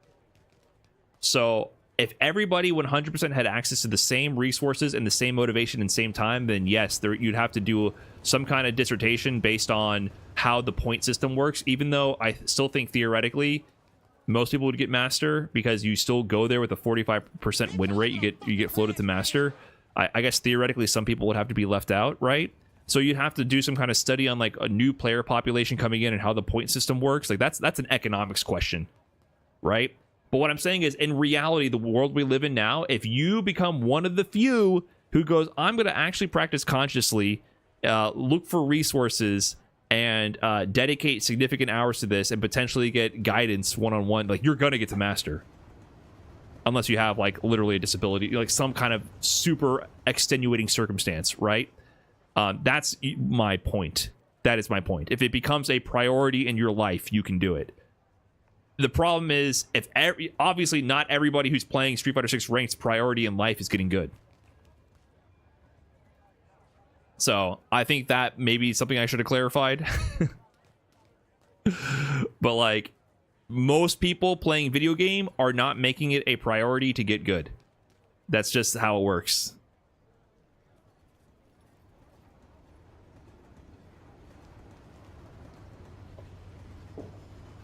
So if everybody 100% had access to the same resources and the same motivation and same time, then yes, you'd have to do some kind of dissertation based on how the point system works, even though I still think theoretically most people would get master because you still go there with a 45% win rate. You get floated to master. I guess theoretically some people would have to be left out, right? So you'd have to do some kind of study on like a new player population coming in and how the point system works. Like that's an economics question, right? But what I'm saying is, in reality, the world we live in now, if you become one of the few who goes, I'm going to actually practice consciously, look for resources, and dedicate significant hours to this, and potentially get guidance one-on-one, like, you're going to get to master. Unless you have, like, literally a disability, like some kind of super extenuating circumstance, right? That's my point. That is my point. If it becomes a priority in your life, you can do it. The problem is, obviously not everybody who's playing Street Fighter 6 ranked priority in life is getting good. So I think that maybe something I should have clarified. But like, most people playing video game are not making it a priority to get good. That's just how it works.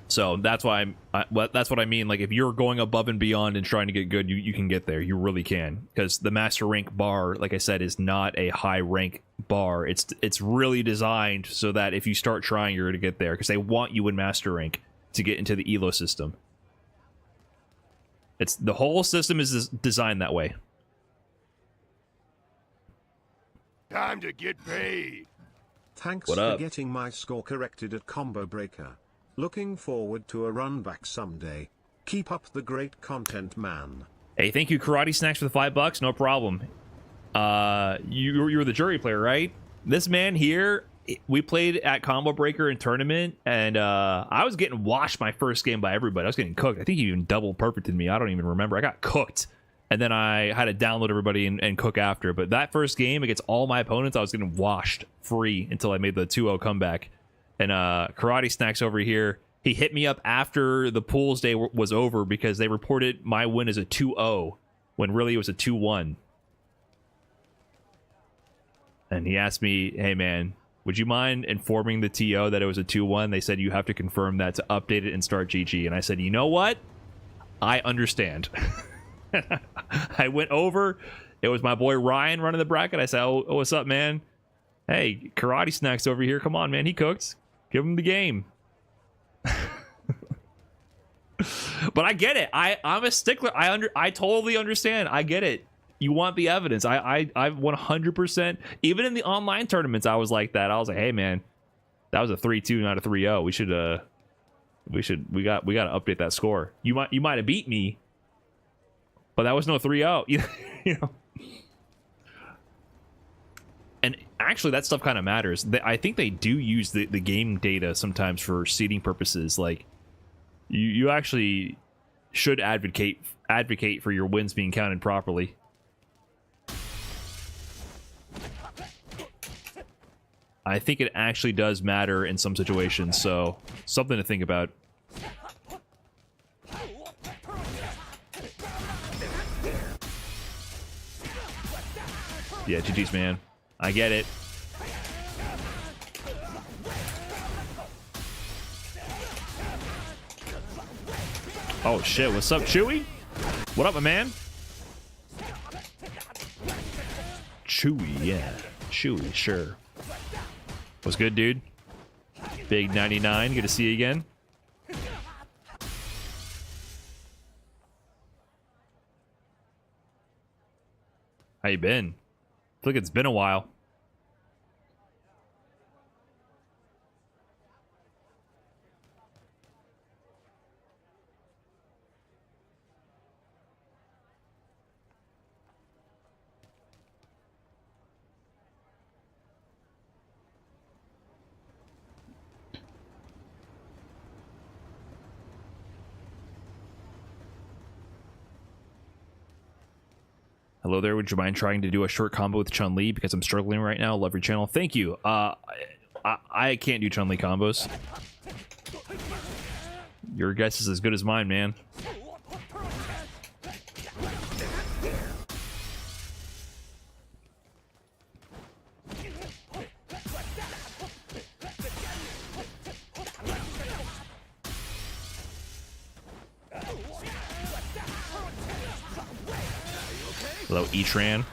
So that's why that's what I mean. Like, if you're going above and beyond and trying to get good, you can get there. You really can, because the master rank bar, like I said, is not a high rank bar. It's really designed so that if you start trying, you're going to get there, because they want you in master rank to get into the elo system. The whole system is designed that way. Time to get paid. Thanks What for up? getting my score corrected at Combo Breaker. Looking forward to a run back someday. Keep up the great content, man. Hey, thank you, Karate Snacks, for the $5. No problem. You were the jury player, right? This man here, we played at Combo Breaker in tournament, and I was getting washed my first game by everybody. I was getting cooked. I think he even double perfected me. I don't even remember. I got cooked. and then I had to download everybody and cook after. But that first game against all my opponents, I was getting washed free until I made the 2-0 comeback. And Karate Snacks over here, he hit me up after the pools day was over because they reported my win as a 2-0 when really it was a 2-1. And he asked me, hey man, would you mind informing the TO that it was a 2-1? They said you have to confirm that to update it and start GG. And I said, you know what? I understand. I went over. It was my boy Ryan running the bracket. I said, oh, what's up, man? Hey, Karate Snacks over here. Come on, man. He cooked. Give him the game. But I get it. I'm a stickler. I totally understand. I get it. You want the evidence. I 100%. Even in the online tournaments, I was like that. I was like, hey, man, that was a 3-2, not a 3-0. We got to update that score. You might have beat me, but that was no 3-0. You know. And actually, that stuff kind of matters. I think they do use the game data sometimes for seeding purposes. Like, you actually should advocate for your wins being counted properly. I think it actually does matter in some situations, so something to think about. Yeah, GG's, man. I get it. Oh shit, what's up, Chewy? What up, my man? Chewy, yeah. Chewy, sure. What's good, dude? Big 99, good to see you again. How you been? I feel like it's been a while. Hello there, would you mind trying to do a short combo with Chun-Li because I'm struggling right now? Love your channel. Thank you. I can't do Chun-Li combos. Your guess is as good as mine, man. Hello, E-Tran.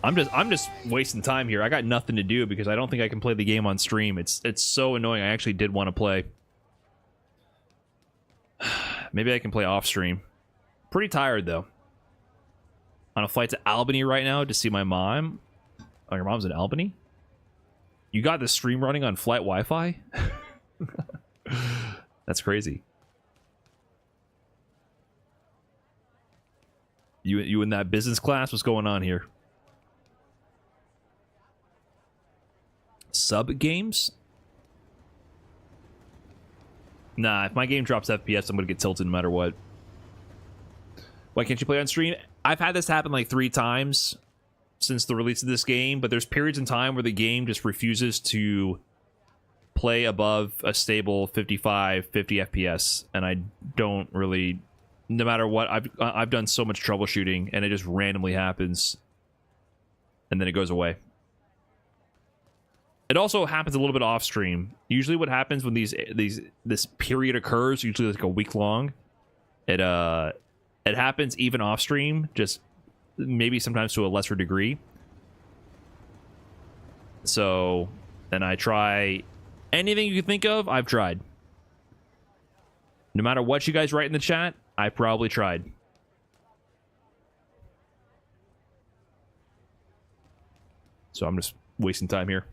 I'm just wasting time here. I got nothing to do because I don't think I can play the game on stream. It's so annoying. I actually did want to play. Maybe I can play off stream. Pretty tired though. On a flight to Albany right now to see my mom. Oh, your mom's in Albany? You got the stream running on flight Wi-Fi? That's crazy. You in that business class? What's going on here? Sub games? Nah, if my game drops FPS, I'm gonna get tilted no matter what. Why can't you play on stream? I've had this happen like 3 times since the release of this game, but there's periods in time where the game just refuses to play above a stable 55, 50 FPS, and I don't really... No matter what, I've done so much troubleshooting, and it just randomly happens, and then it goes away. It also happens a little bit off stream. Usually, what happens when this period occurs, usually like a week long, it happens even off stream, just maybe sometimes to a lesser degree. So then I try anything you can think of. I've tried. No matter what you guys write in the chat, I probably tried. So I'm just wasting time here.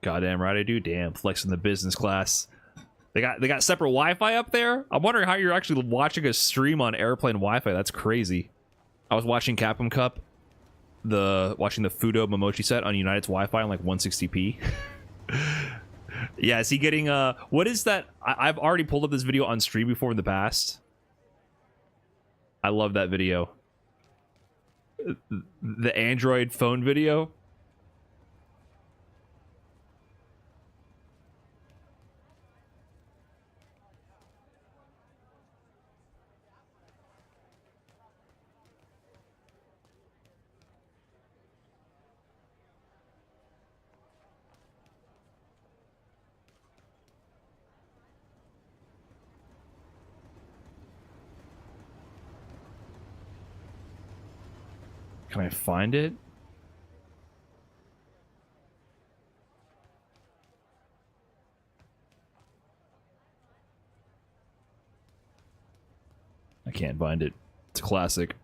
Goddamn right I do. Damn, flexing the business class. They got separate Wi-Fi up there? I'm wondering how you're actually watching a stream on airplane Wi-Fi. That's crazy. I was watching Capcom Cup watching the Fudo Momochi set on United's Wi-Fi on like 160p. Yeah, is he getting what is that? I've already pulled up this video on stream before in the past. I love that video. The Android phone video. Can I find it? I can't find it. It's a classic.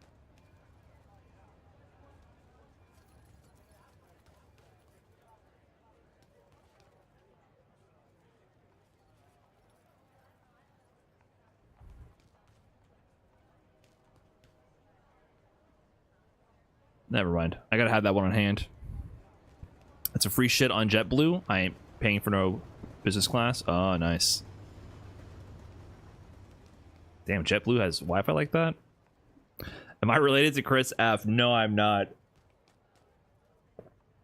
Never mind. I gotta have that one on hand. It's a free shit on JetBlue. I ain't paying for no business class. Oh, nice. Damn, JetBlue has Wi-Fi like that? Am I related to Chris F? No, I'm not.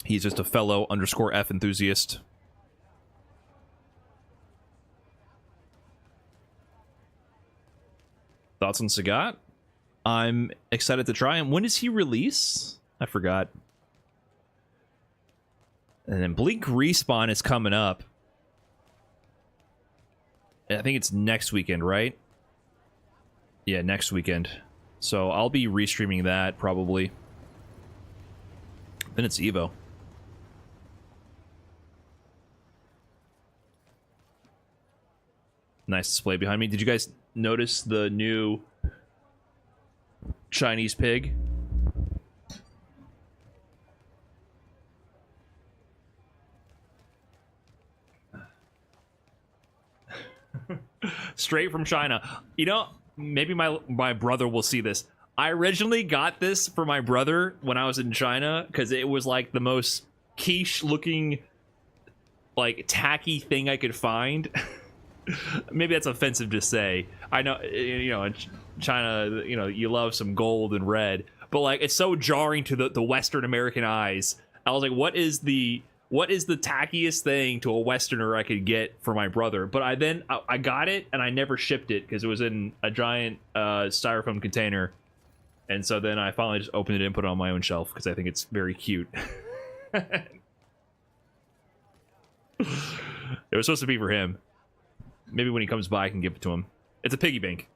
He's just a fellow _F enthusiast. Thoughts on Sagat? I'm excited to try him. When does he release? I forgot. And then Blink Respawn is coming up. I think it's next weekend, right? Yeah, next weekend. So I'll be restreaming that probably. Then it's Evo. Nice display behind me. Did you guys notice the new Chinese pig? Straight from China. You know, maybe my brother will see this. I originally got this for my brother when I was in China because it was like the most quiche looking, like tacky thing I could find. Maybe that's offensive to say. I know, you know, in China, you know, you love some gold and red, but like it's so jarring to the Western American eyes. I was like, what is the tackiest thing to a Westerner I could get for my brother? But I got it and I never shipped it because it was in a giant styrofoam container. And so then I finally just opened it and put it on my own shelf because I think it's very cute. It was supposed to be for him. Maybe when he comes by, I can give it to him. It's a piggy bank.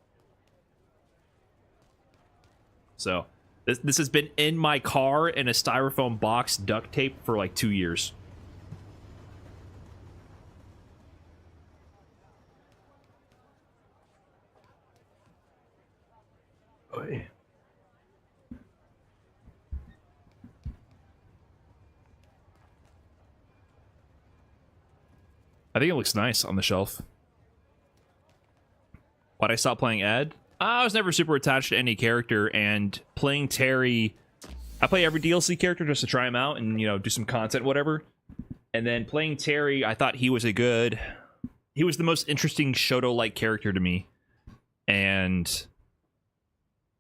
So this has been in my car in a styrofoam box duct tape for like 2 years. Oy. I think it looks nice on the shelf. Why'd I stop playing Ed? I was never super attached to any character, and playing Terry, I play every DLC character just to try him out and, you know, do some content, whatever. And then playing Terry, I thought he was the most interesting Shoto-like character to me. And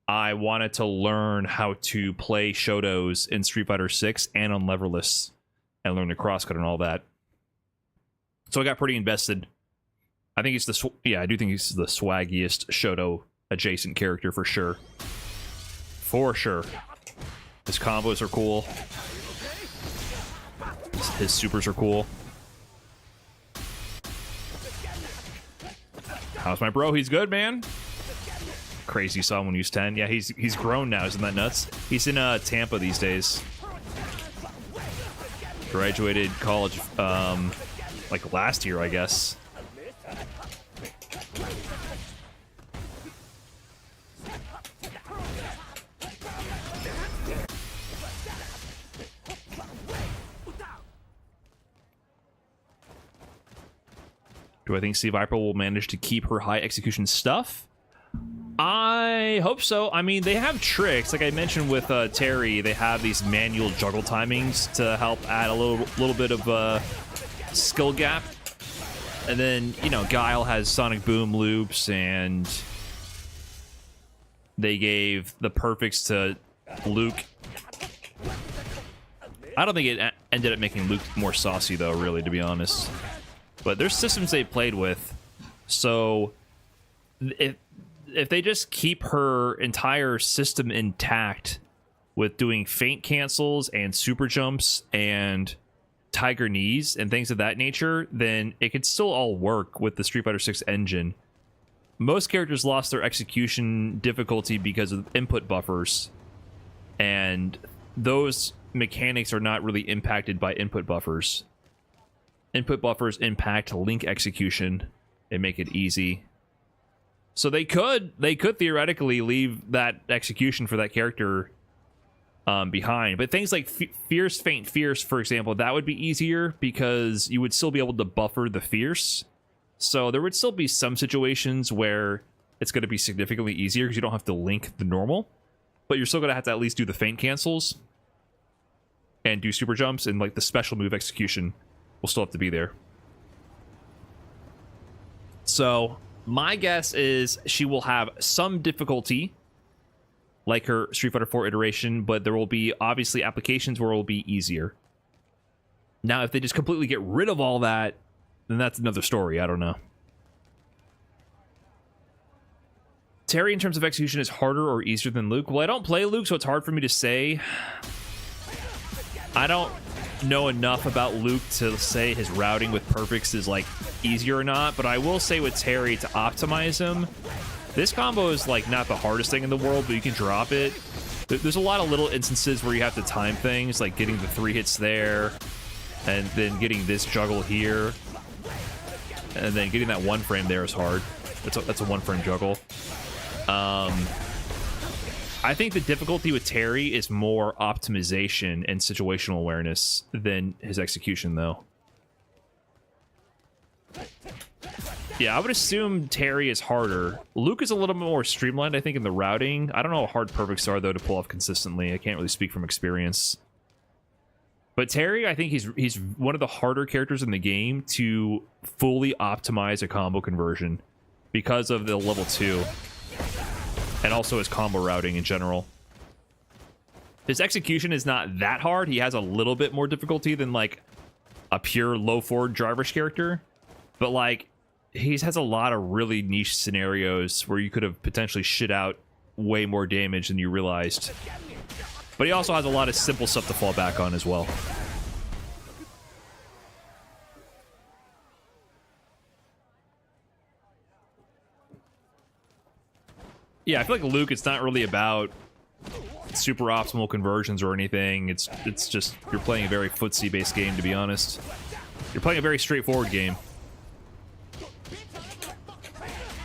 I wanted to learn how to play Shotos in Street Fighter 6 and on Leverless and learn the crosscut and all that. So I got pretty invested. I think he's I do think he's the swaggiest Shoto adjacent character for sure. For sure. His combos are cool. His supers are cool. How's my bro? He's good, man. Crazy saw him when he was 10. Yeah, he's grown now. Isn't that nuts? He's in Tampa these days. Graduated college like last year, I guess. Do I think C Viper will manage to keep her high execution stuff? I I hope so. I mean, they have tricks. Like I mentioned with Terry, they have these manual juggle timings to help add a little bit of skill gap. And then, you know, Guile has Sonic Boom loops, and they gave the perfects to Luke. I don't think it ended up making Luke more saucy, though, really, to be honest. But there's systems they played with. So if they just keep her entire system intact with doing feint cancels and super jumps and tiger knees and things of that nature, then it could still all work with the Street Fighter 6 engine. Most characters lost their execution difficulty because of input buffers, and those mechanics are not really impacted by input buffers. Input buffers impact link execution and make it easy. So they could theoretically leave that execution for that character behind. But things like Fierce, Feint, Fierce, for example, that would be easier because you would still be able to buffer the Fierce. So there would still be some situations where it's going to be significantly easier because you don't have to link the normal. But you're still going to have to at least do the feint cancels and do super jumps, and like the special move execution will still have to be there. So my guess is she will have some difficulty like her Street Fighter 4 iteration, but there will be obviously applications where it will be easier. Now, if they just completely get rid of all that, then that's another story. I don't know. Terry, in terms of execution, is harder or easier than Luke? Well, I don't play Luke, so it's hard for me to say. I don't know enough about Luke to say his routing with perfects is like easier or not, but I will say with Terry, to optimize him, this combo is like not the hardest thing in the world, but you can drop it. There's a lot of little instances where you have to time things, like getting the 3 hits there, and then getting this juggle here, and then getting that 1 frame there is hard. That's a 1 frame juggle. I think the difficulty with Terry is more optimization and situational awareness than his execution, though. Yeah, I would assume Terry is harder. Luke is a little bit more streamlined, I think, in the routing. I don't know how hard perfects are, though, to pull off consistently. I can't really speak from experience. But Terry, I think he's one of the harder characters in the game to fully optimize a combo conversion because of the level 2. And also his combo routing in general. His execution is not that hard. He has a little bit more difficulty than like a pure low forward driverish character. But like, he has a lot of really niche scenarios where you could have potentially shit out way more damage than you realized. But he also has a lot of simple stuff to fall back on as well. Yeah, I feel like Luke, it's not really about super optimal conversions or anything. It's just, you're playing a very footsie-based game, to be honest. You're playing a very straightforward game.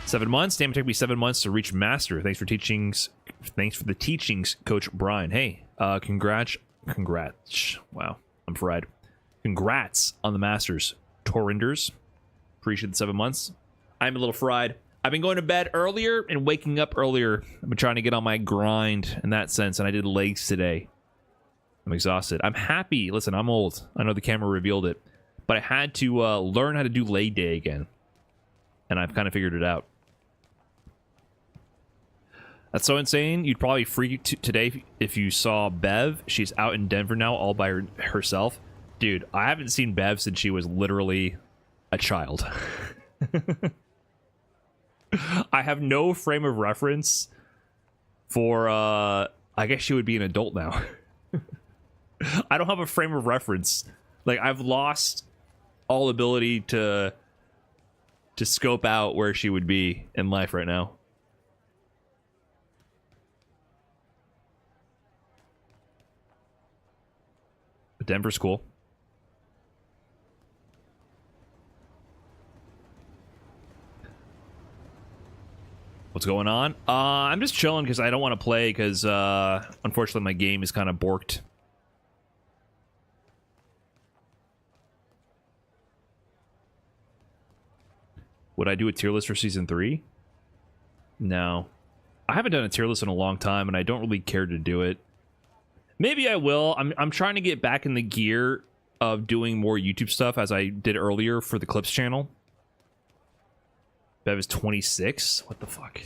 7 months? Damn, it took me 7 months to reach Master. Thanks for the teachings, Coach Brian. Hey, congrats. Wow, I'm fried. Congrats on the Masters. Torrenders. Appreciate the 7 months. I'm a little fried. I've been going to bed earlier and waking up earlier. I've been trying to get on my grind in that sense, and I did legs today. I'm exhausted. I'm happy. Listen, I'm old. I know the camera revealed it. But I had to learn how to do leg day again. And I've kind of figured it out. That's so insane. You'd probably freak today if you saw Bev. She's out in Denver now all by herself. Dude, I haven't seen Bev since she was literally a child. I have no frame of reference for, I guess she would be an adult now. I don't have a frame of reference. Like, I've lost all ability to scope out where she would be in life right now. But Denver's cool. What's going on? I'm just chilling because I don't want to play because, unfortunately, my game is kind of borked. Would I do a tier list for Season 3? No. I haven't done a tier list in a long time, and I don't really care to do it. Maybe I will. I'm trying to get back in the gear of doing more YouTube stuff as I did earlier for the Clips channel. That was 26. What the fuck?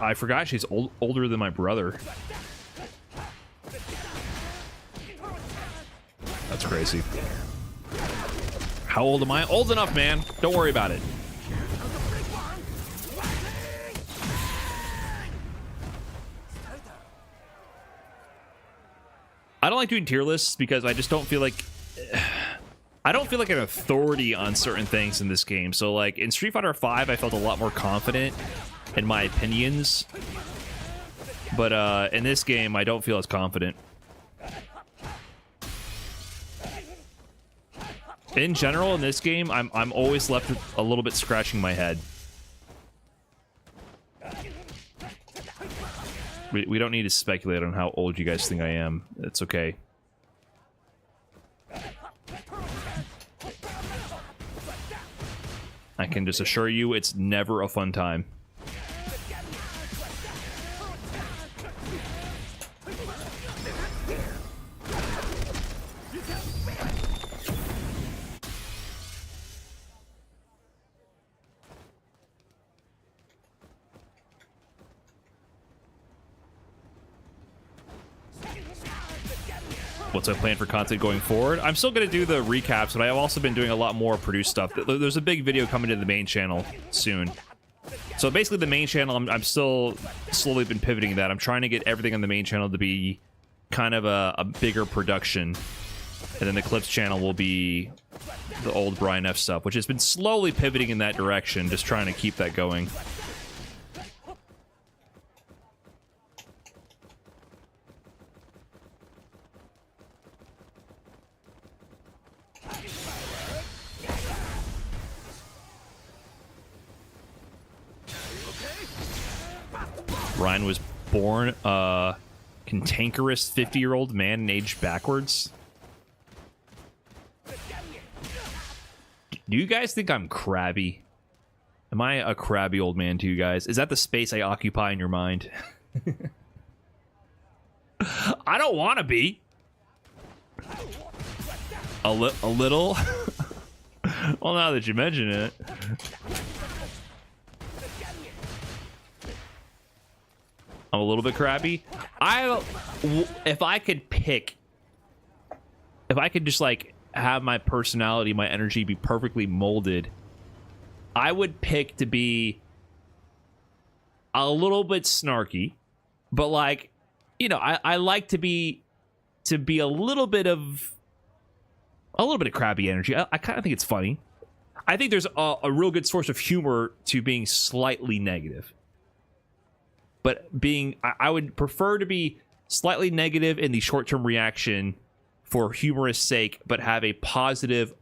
I forgot she's older than my brother. That's crazy. How old am I? Old enough, man. Don't worry about it. I don't like doing tier lists because I just don't feel like... I don't feel like an authority on certain things in this game. So, like, in Street Fighter V, I felt a lot more confident in my opinions. But in this game, I don't feel as confident. In general, in this game, I'm always left a little bit scratching my head. We don't need to speculate on how old you guys think I am. It's okay. I can just assure you it's never a fun time. What's my plan for content going forward? I'm still going to do the recaps, but I've also been doing a lot more produced stuff. There's a big video coming to the main channel soon. So basically the main channel, I'm still slowly been pivoting that. I'm trying to get everything on the main channel to be kind of a bigger production. And then the Clips channel will be the old Brian F stuff, which has been slowly pivoting in that direction, just trying to keep that going. Ryan was born a cantankerous 50-year-old man and aged backwards. Do you guys think I'm crabby? Am I a crabby old man to you guys? Is that the space I occupy in your mind? I don't want to be. A little? Well, now that you mention it. I'm a little bit crabby. If I could pick, if I could just like have my personality, my energy be perfectly molded, I would pick to be a little bit snarky, but like, you know, I like to be a little bit of crabby energy. I kind of think it's funny. I think there's a real good source of humor to being slightly negative. But I would prefer to be slightly negative in the short-term reaction for humorous sake, but have a positive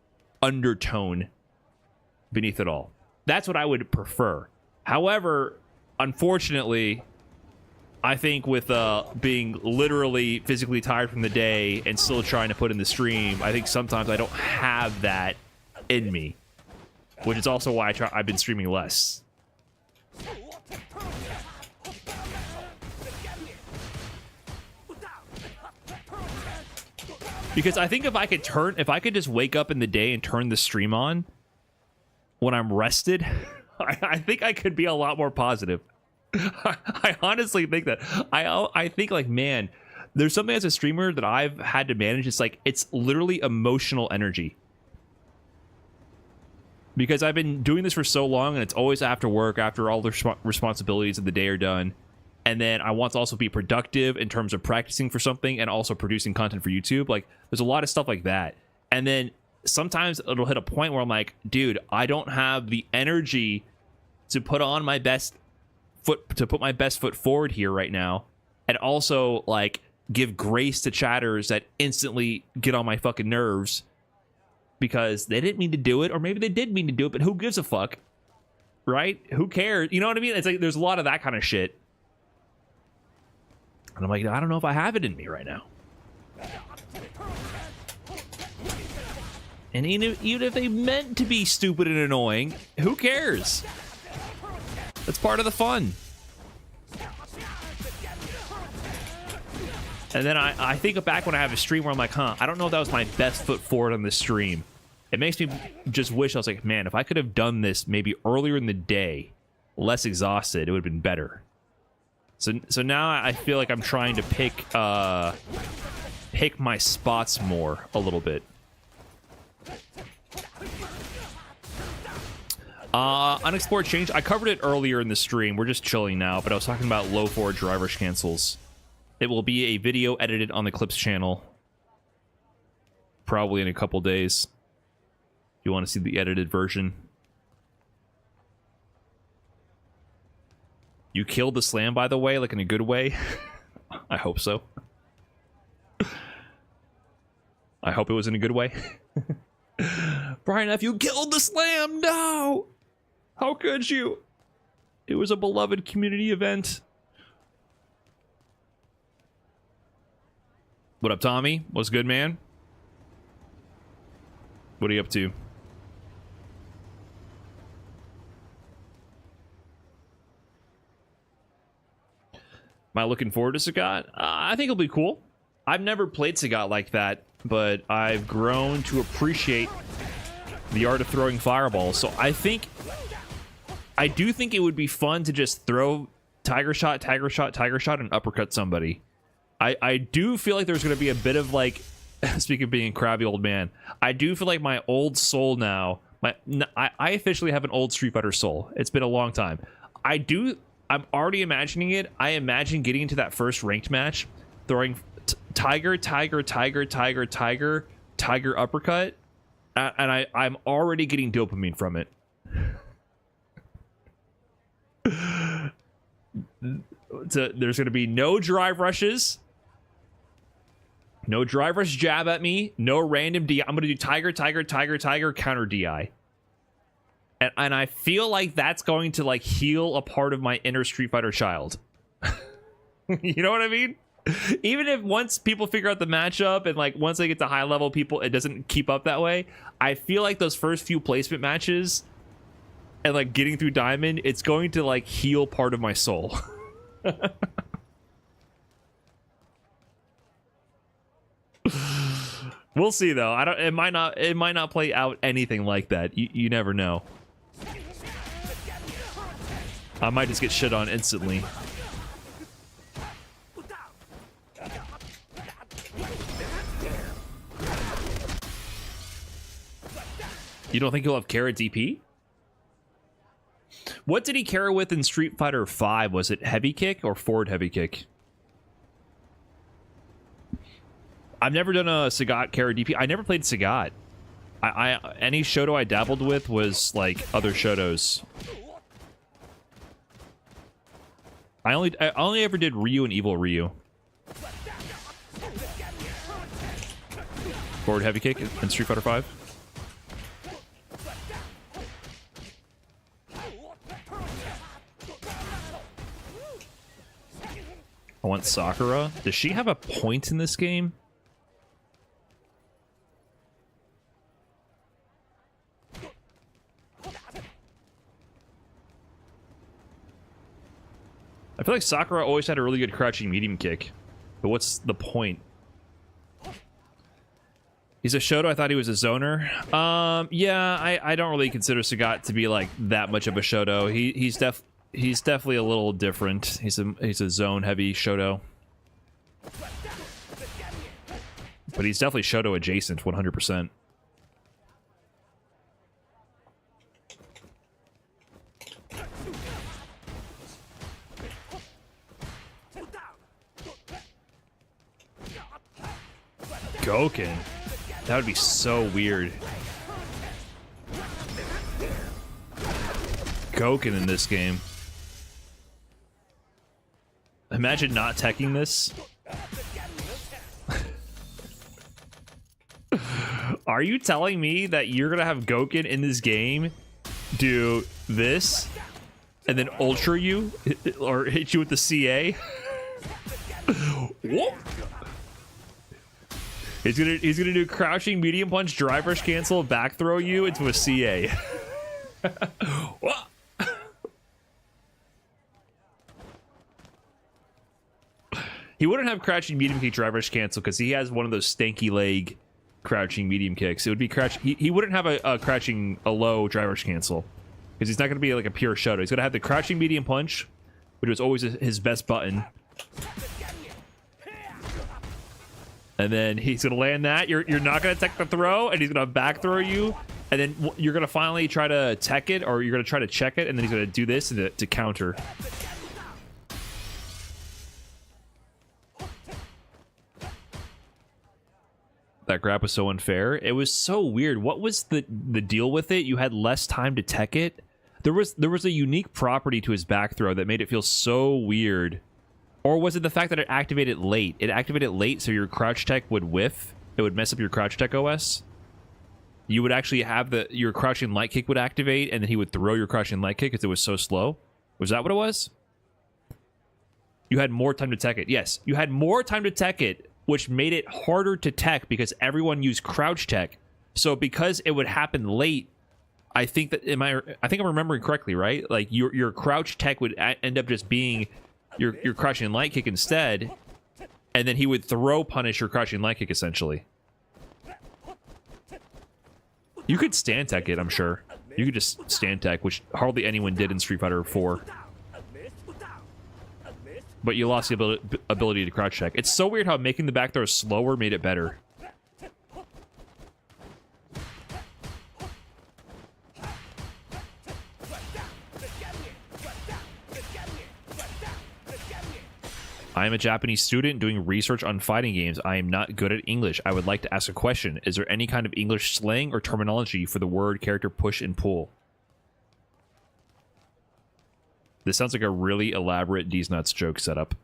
undertone beneath it all. That's what I would prefer. However, unfortunately, I think with being literally physically tired from the day and still trying to put in the stream, I think sometimes I don't have that in me, which is also why I've been streaming less. Because I think if I could just wake up in the day and turn the stream on when I'm rested, I think I could be a lot more positive. I honestly think that. I think like, man, there's something as a streamer that I've had to manage. It's like, it's literally emotional energy. Because I've been doing this for so long, and it's always after work, after all the responsibilities of the day are done. And then I want to also be productive in terms of practicing for something and also producing content for YouTube. Like, there's a lot of stuff like that. And then sometimes it'll hit a point where I'm like, dude, I don't have the energy to put on my best foot, to put my best foot forward here right now. And also, like, give grace to chatters that instantly get on my fucking nerves because they didn't mean to do it, or maybe they did mean to do it, but who gives a fuck? Right? Who cares? You know what I mean? It's like, there's a lot of that kind of shit. And I'm like, I don't know if I have it in me right now. And even if they meant to be stupid and annoying, who cares? That's part of the fun. And then I think back when I have a stream where I'm like, I don't know if that was my best foot forward on this stream. It makes me just wish, I was like, man, if I could have done this maybe earlier in the day, less exhausted, it would have been better. So now I feel like I'm trying to pick my spots more a little bit. Unexplored change. I covered it earlier in the stream. We're just chilling now, but I was talking about low forward driver cancels. It will be a video edited on the Clips channel. Probably in a couple days. If you want to see the edited version. You killed the slam, by the way, like in a good way. I hope so. I hope it was in a good way. Brian F., you killed the slam! No! How could you? It was a beloved community event. What up, Tommy? What's good, man? What are you up to? Am I looking forward to Sagat? I think it'll be cool. I've never played Sagat like that, but I've grown to appreciate the art of throwing fireballs. So I do think it would be fun to just throw tiger shot, and uppercut somebody. I do feel like there's going to be a bit of like, speaking of being a crabby old man, I do feel like my old soul now, I officially have an old Street Fighter soul. It's been a long time. I'm already imagining it. I imagine getting into that first ranked match, throwing tiger uppercut, and I'm already getting dopamine from it. There's going to be no drive rushes. No drive rush jab at me. No random DI. I'm going to do tiger, counter DI. And I feel like that's going to like heal a part of my inner Street Fighter child. You know what I mean? Even if once people figure out the matchup and like once they get to high level people, it doesn't keep up that way. I feel like those first few placement matches and like getting through Diamond, it's going to like heal part of my soul. We'll see though. It might not play out anything like that. You never know. I might just get shit on instantly. You don't think he'll have Kara DP? What did he carry with in Street Fighter 5? Was it heavy kick or forward heavy kick? I've never done a Sagat Kara DP. I never played Sagat. Any Shoto I dabbled with was like other Shotos. I only ever did Ryu and Evil Ryu. Forward heavy kick in Street Fighter 5. I want Sakura. Does she have a point in this game? I feel like Sakura always had a really good crouching medium kick. But what's the point? He's a Shoto. I thought he was a zoner. Yeah, I don't really consider Sagat to be like that much of a Shoto. He's definitely a little different. He's a zone heavy Shoto. But he's definitely Shoto adjacent 100%. Goken. That would be so weird. Goken in this game. Imagine not teching this. Are you telling me that you're gonna have Goken in this game do this and then ultra you or hit you with the CA? Whoop. He's gonna do crouching medium punch, drive rush cancel, back throw you into a CA. He wouldn't have crouching medium kick, drive rush cancel because he has one of those stanky leg crouching medium kicks. It would be crouch. He wouldn't have a low drive rush cancel because he's not gonna be like a pure shutter. He's gonna have the crouching medium punch, which was always his best button. And then he's gonna land that. You're not gonna tech the throw, and he's gonna back throw you, and then you're gonna finally try to tech it, or you're gonna try to check it, and then he's gonna do this to counter. That grab was so unfair. It was so weird. What was the deal with it? You had less time to tech it. There was a unique property to his back throw that made it feel so weird. Or was it the fact that it activated late? It activated late so your crouch tech would whiff. It would mess up your crouch tech OS. You would actually have your crouching light kick would activate, and then he would throw your crouching light kick because it was so slow. Was that what it was? You had more time to tech it. Yes, you had more time to tech it, which made it harder to tech because everyone used crouch tech. So because it would happen late, I think I'm remembering correctly, right? Like your crouch tech would end up just being your crouching light kick instead, and then he would throw punish your crouching light kick essentially. You could stand tech it, I'm sure. You could just stand tech, which hardly anyone did in Street Fighter 4. But you lost the ability to crouch check. It's so weird how making the back throw slower made it better. I am a Japanese student doing research on fighting games. I am not good at English. I would like to ask a question. Is there any kind of English slang or terminology for the word character push and pull? This sounds like a really elaborate D's Nuts joke setup.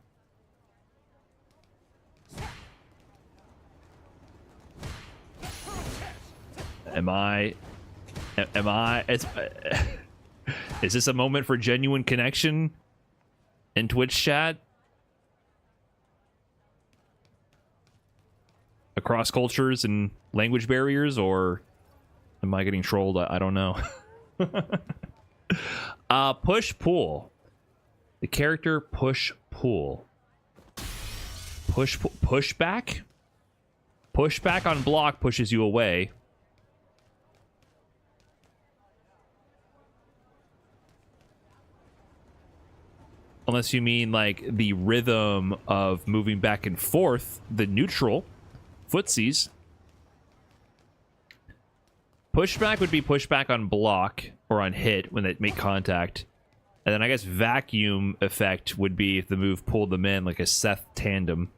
Is this a moment for genuine connection in Twitch chat? Across cultures and language barriers, or am I getting trolled? I don't know. Push pull. The character push pull. Push back. Push back on block pushes you away. Unless you mean like the rhythm of moving back and forth, the neutral. Footsies. Pushback would be pushback on block or on hit when they make contact. And then I guess vacuum effect would be if the move pulled them in like a Seth tandem.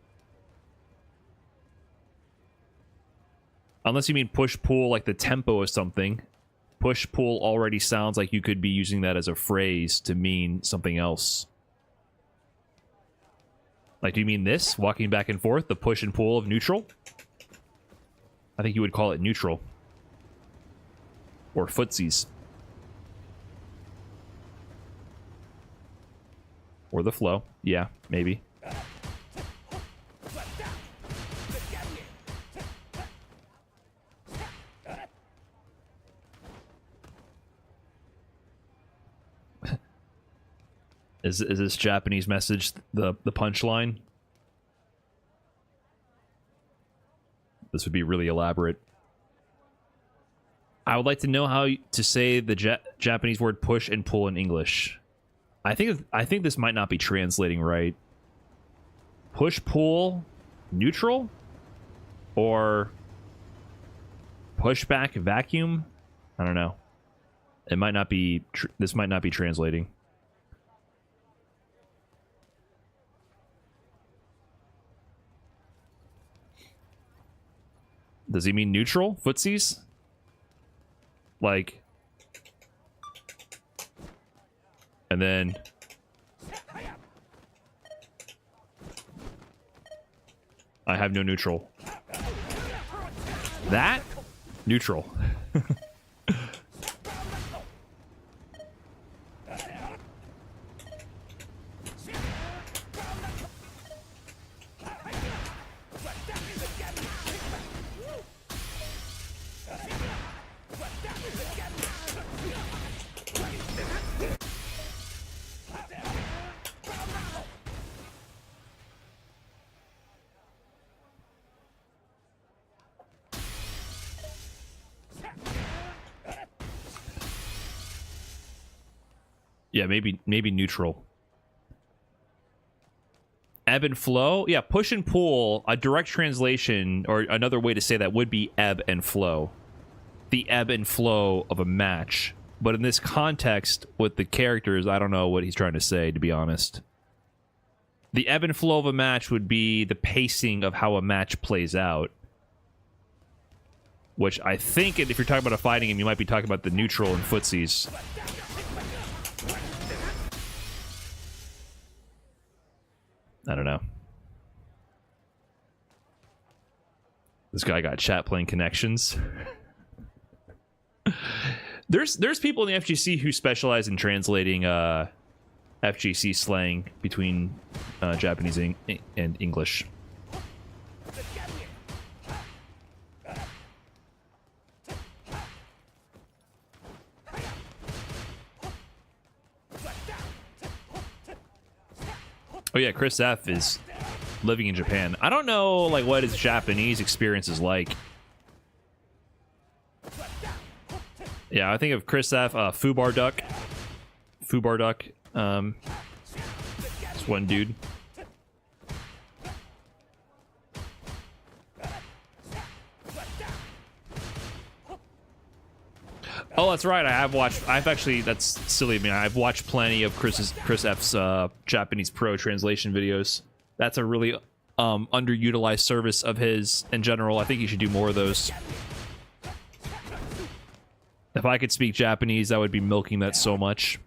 Unless you mean push-pull like the tempo of something. Push-pull already sounds like you could be using that as a phrase to mean something else. Like, do you mean this? Walking back and forth? The push and pull of neutral? I think you would call it neutral. Or footsies. Or the flow. Yeah, maybe. Is this Japanese message the punchline? This would be really elaborate. I would like to know how to say the Japanese word push and pull in English. I think this might not be translating right. Push pull neutral or push back vacuum? I don't know. It might not be this might not be translating. Does he mean neutral? Footsies? Like... And then... I have no neutral. That? Neutral. Yeah, maybe neutral. Ebb and flow? Yeah, push and pull, a direct translation, or another way to say that would be ebb and flow. The ebb and flow of a match. But in this context, with the characters, I don't know what he's trying to say, to be honest. The ebb and flow of a match would be the pacing of how a match plays out. Which I think, if you're talking about a fighting game, you might be talking about the neutral and footsies. I don't know. This guy got chat playing connections. There's people in the FGC who specialize in translating FGC slang between Japanese and English. Oh yeah, Chris F is living in Japan. I don't know like what his Japanese experience is like. Yeah, I think of Chris F, Fubar Duck. Fubar Duck. This one dude. Oh, that's right. I've actually, that's silly of me. I've watched plenty of Chris F's Japanese Pro translation videos. That's a really underutilized service of his in general. I think you should do more of those. If I could speak Japanese, I would be milking that so much.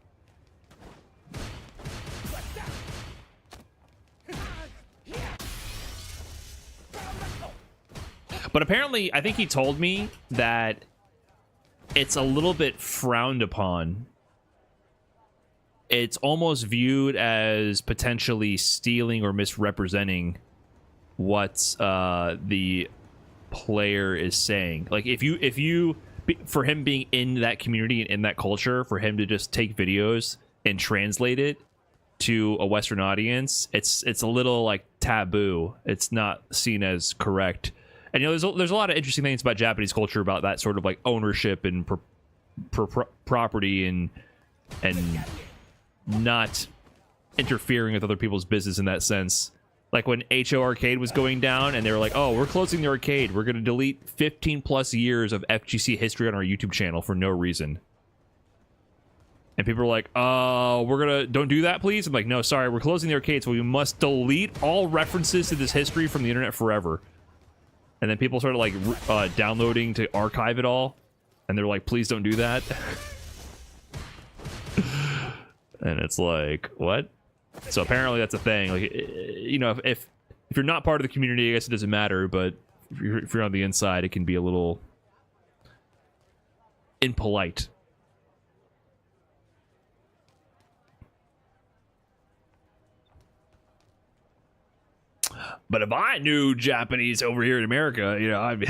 But apparently, I think he told me that it's a little bit frowned upon. It's almost viewed as potentially stealing or misrepresenting what the player is saying. Like if you for him being in that community and in that culture, for him to just take videos and translate it to a Western audience, it's a little like taboo. It's not seen as correct. And you know, there's a lot of interesting things about Japanese culture about that sort of like ownership and property and not interfering with other people's business in that sense. Like when HO Arcade was going down and they were like, oh, we're closing the arcade. We're going to delete 15 plus years of FGC history on our YouTube channel for no reason. And people are like, don't do that, please. I'm like, no, sorry, we're closing the arcade, so we must delete all references to this history from the internet forever. And then people started like downloading to archive it all. And they're like, please don't do that. And it's like, what? So apparently that's a thing. Like, you know, if you're not part of the community, I guess it doesn't matter. But if you're on the inside, it can be a little impolite. But if I knew Japanese over here in America, you know, I'd be...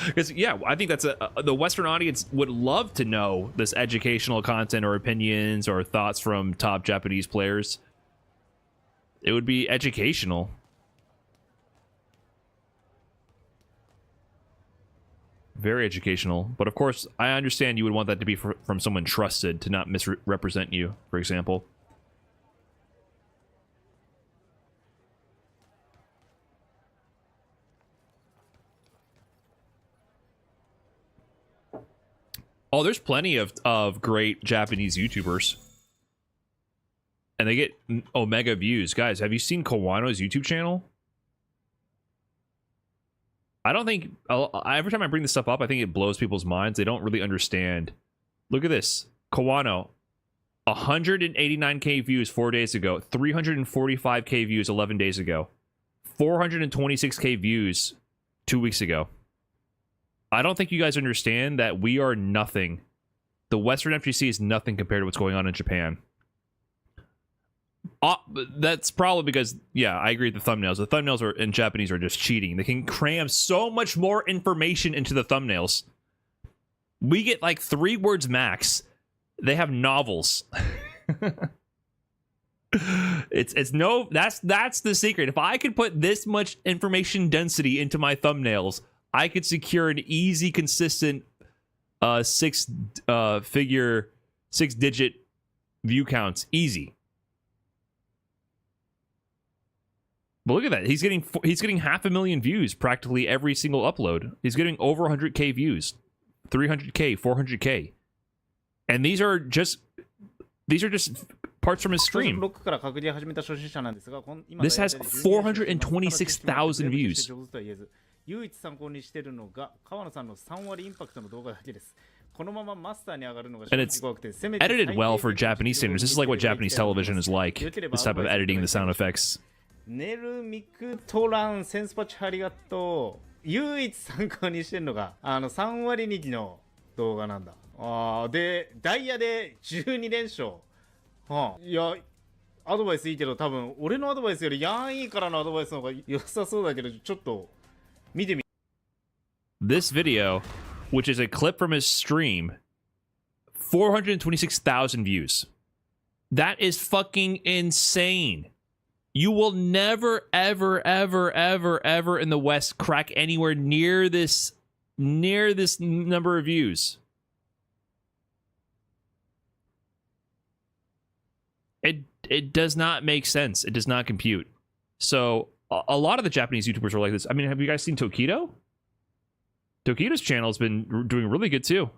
Because, yeah, I think that's the Western audience would love to know this educational content or opinions or thoughts from top Japanese players. It would be educational. Very educational. But, of course, I understand you would want that to be from someone trusted to not misrepresent you, for example. Oh, there's plenty of great Japanese YouTubers. And they get omega views. Guys, have you seen Kawano's YouTube channel? I don't think... every time I bring this stuff up, I think it blows people's minds. They don't really understand. Look at this. Kawano. 189k views 4 days ago. 345k views 11 days ago. 426k views 2 weeks ago. I don't think you guys understand that we are nothing. The Western FGC is nothing compared to what's going on in Japan. That's probably because, yeah, I agree with the thumbnails. The thumbnails in Japanese are just cheating. They can cram so much more information into the thumbnails. We get like 3 words max. They have novels. That's the secret. If I could put this much information density into my thumbnails, I could secure an easy, consistent 6-figure 6-digit view counts, easy. But look at that. He's getting 500,000 views practically every single upload. He's getting over 100K views, 300K, 400K, and these are just parts from his stream. This has 426,000 views. 唯一参考にしているのが川野さんの3割インパクトの動画だけです。このままマスターに上がるのが And it's edited well for Japanese standards. This is like what Japanese television is like. This type of editing the sound effects. ネルミクトランセンスパチありがとう。唯一参考にしてるのが3割2期の動画なんだ。でダイヤで12連勝。いやアドバイスいいけど多分俺のアドバイスよりヤンイーからのアドバイスの方が良さそうだけどちょっと。This video, which is a clip from his stream, 426,000 views. That is fucking insane. You will never, ever, ever, ever, ever in the West crack anywhere near this number of views. It does not make sense. It does not compute. So a lot of the Japanese YouTubers are like this. I mean, have you guys seen Tokido? Tokido's channel has been doing really good too.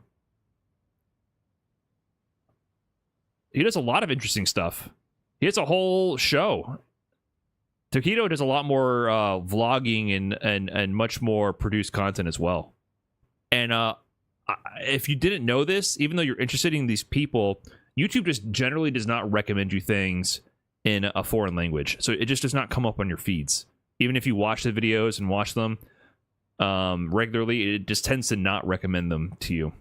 He does a lot of interesting stuff. He has a whole show. Tokido does a lot more vlogging and much more produced content as well. And if you didn't know this, even though you're interested in these people, YouTube just generally does not recommend you things in a foreign language. So it just does not come up on your feeds. Even if you watch the videos and watch them regularly, it just tends to not recommend them to you.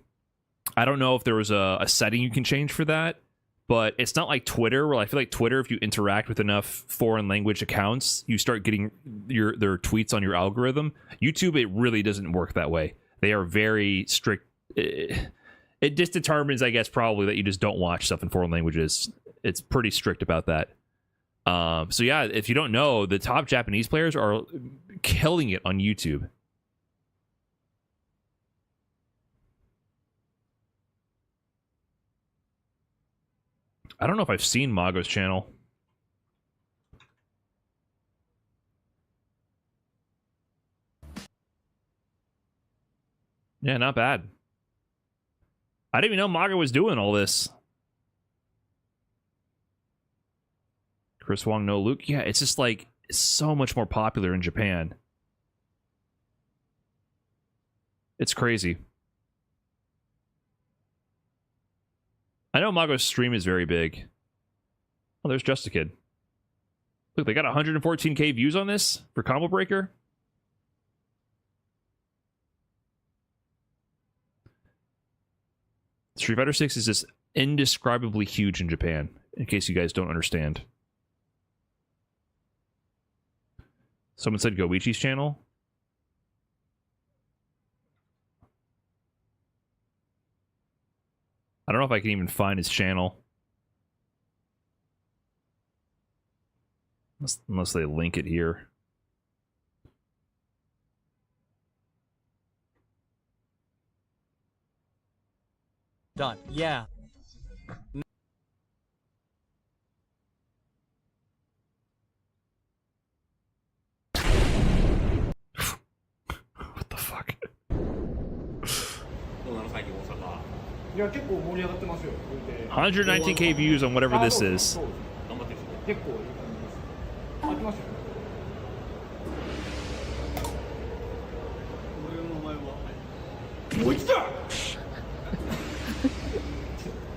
I don't know if there was a setting you can change for that, but it's not like Twitter, where I feel like Twitter, if you interact with enough foreign language accounts, you start getting their tweets on your algorithm. YouTube, it really doesn't work that way. They are very strict. It just determines, I guess, probably that you just don't watch stuff in foreign languages. It's pretty strict about that. So yeah, if you don't know, the top Japanese players are killing it on YouTube. I don't know if I've seen Mago's channel. Yeah, not bad. I didn't even know Mago was doing all this. Chris Wong, no Luke. Yeah, it's just like it's so much more popular in Japan. It's crazy. I know Mago's stream is very big. Oh, there's Just a Kid. Look, they got 114K views on this for Combo Breaker. Street Fighter 6 is just indescribably huge in Japan, in case you guys don't understand. Someone said Goichi's channel. I don't know if I can even find his channel. Unless they link it here. Done. Yeah. What the fuck? いや結構盛り上がってますよ。 119K views on whatever this is. 頑張ってるし。結構いい感じです。あ、来ましたよ。もう来た。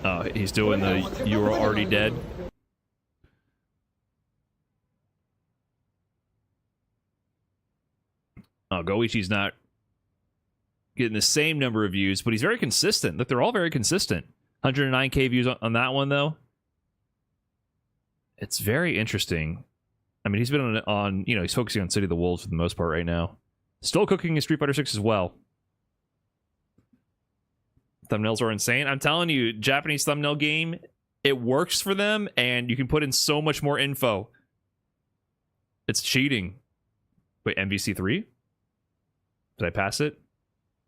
Oh, he's doing the "You Were Already Dead." Oh, Goichi's not getting the same number of views, but he's very consistent. Look, they're all very consistent. 109K views on that one, though. It's very interesting. I mean, he's been on, you know, he's focusing on City of the Wolves for the most part right now. Still cooking in Street Fighter 6 as well. Thumbnails are insane. I'm telling you, Japanese thumbnail game, it works for them, and you can put in so much more info. It's cheating. Wait, MVC3? Did I pass it?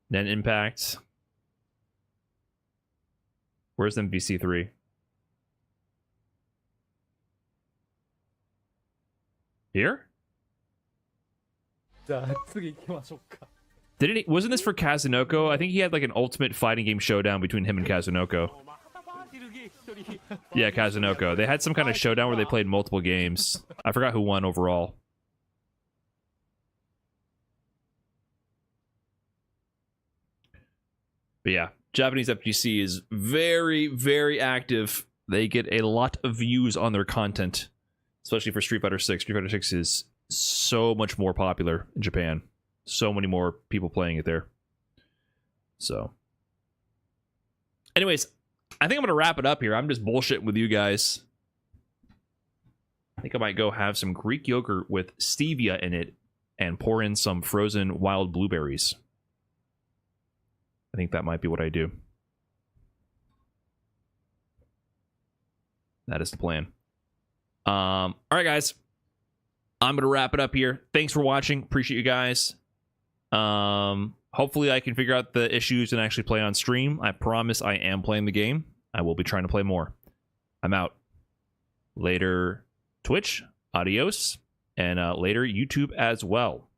Then Impact. Where's MVC3? Here? じゃあ次行きましょうか。 Didn't he, wasn't this for Kazunoko? I think he had like an ultimate fighting game showdown between him and Kazunoko. Yeah, Kazunoko. They had some kind of showdown where they played multiple games. I forgot who won overall. But yeah, Japanese FGC is very, very active. They get a lot of views on their content, especially for Street Fighter 6. Street Fighter 6 is so much more popular in Japan. So many more people playing it there. So, anyways, I think I'm going to wrap it up here. I'm just bullshitting with you guys. I think I might go have some Greek yogurt with stevia in it and pour in some frozen wild blueberries. I think that might be what I do. That is the plan. All right, guys. I'm going to wrap it up here. Thanks for watching. Appreciate you guys. Hopefully I can figure out the issues and actually play on stream. I promise I am playing the game. I will be trying to play more. I'm out. Later, Twitch. Adios. And later, YouTube as well.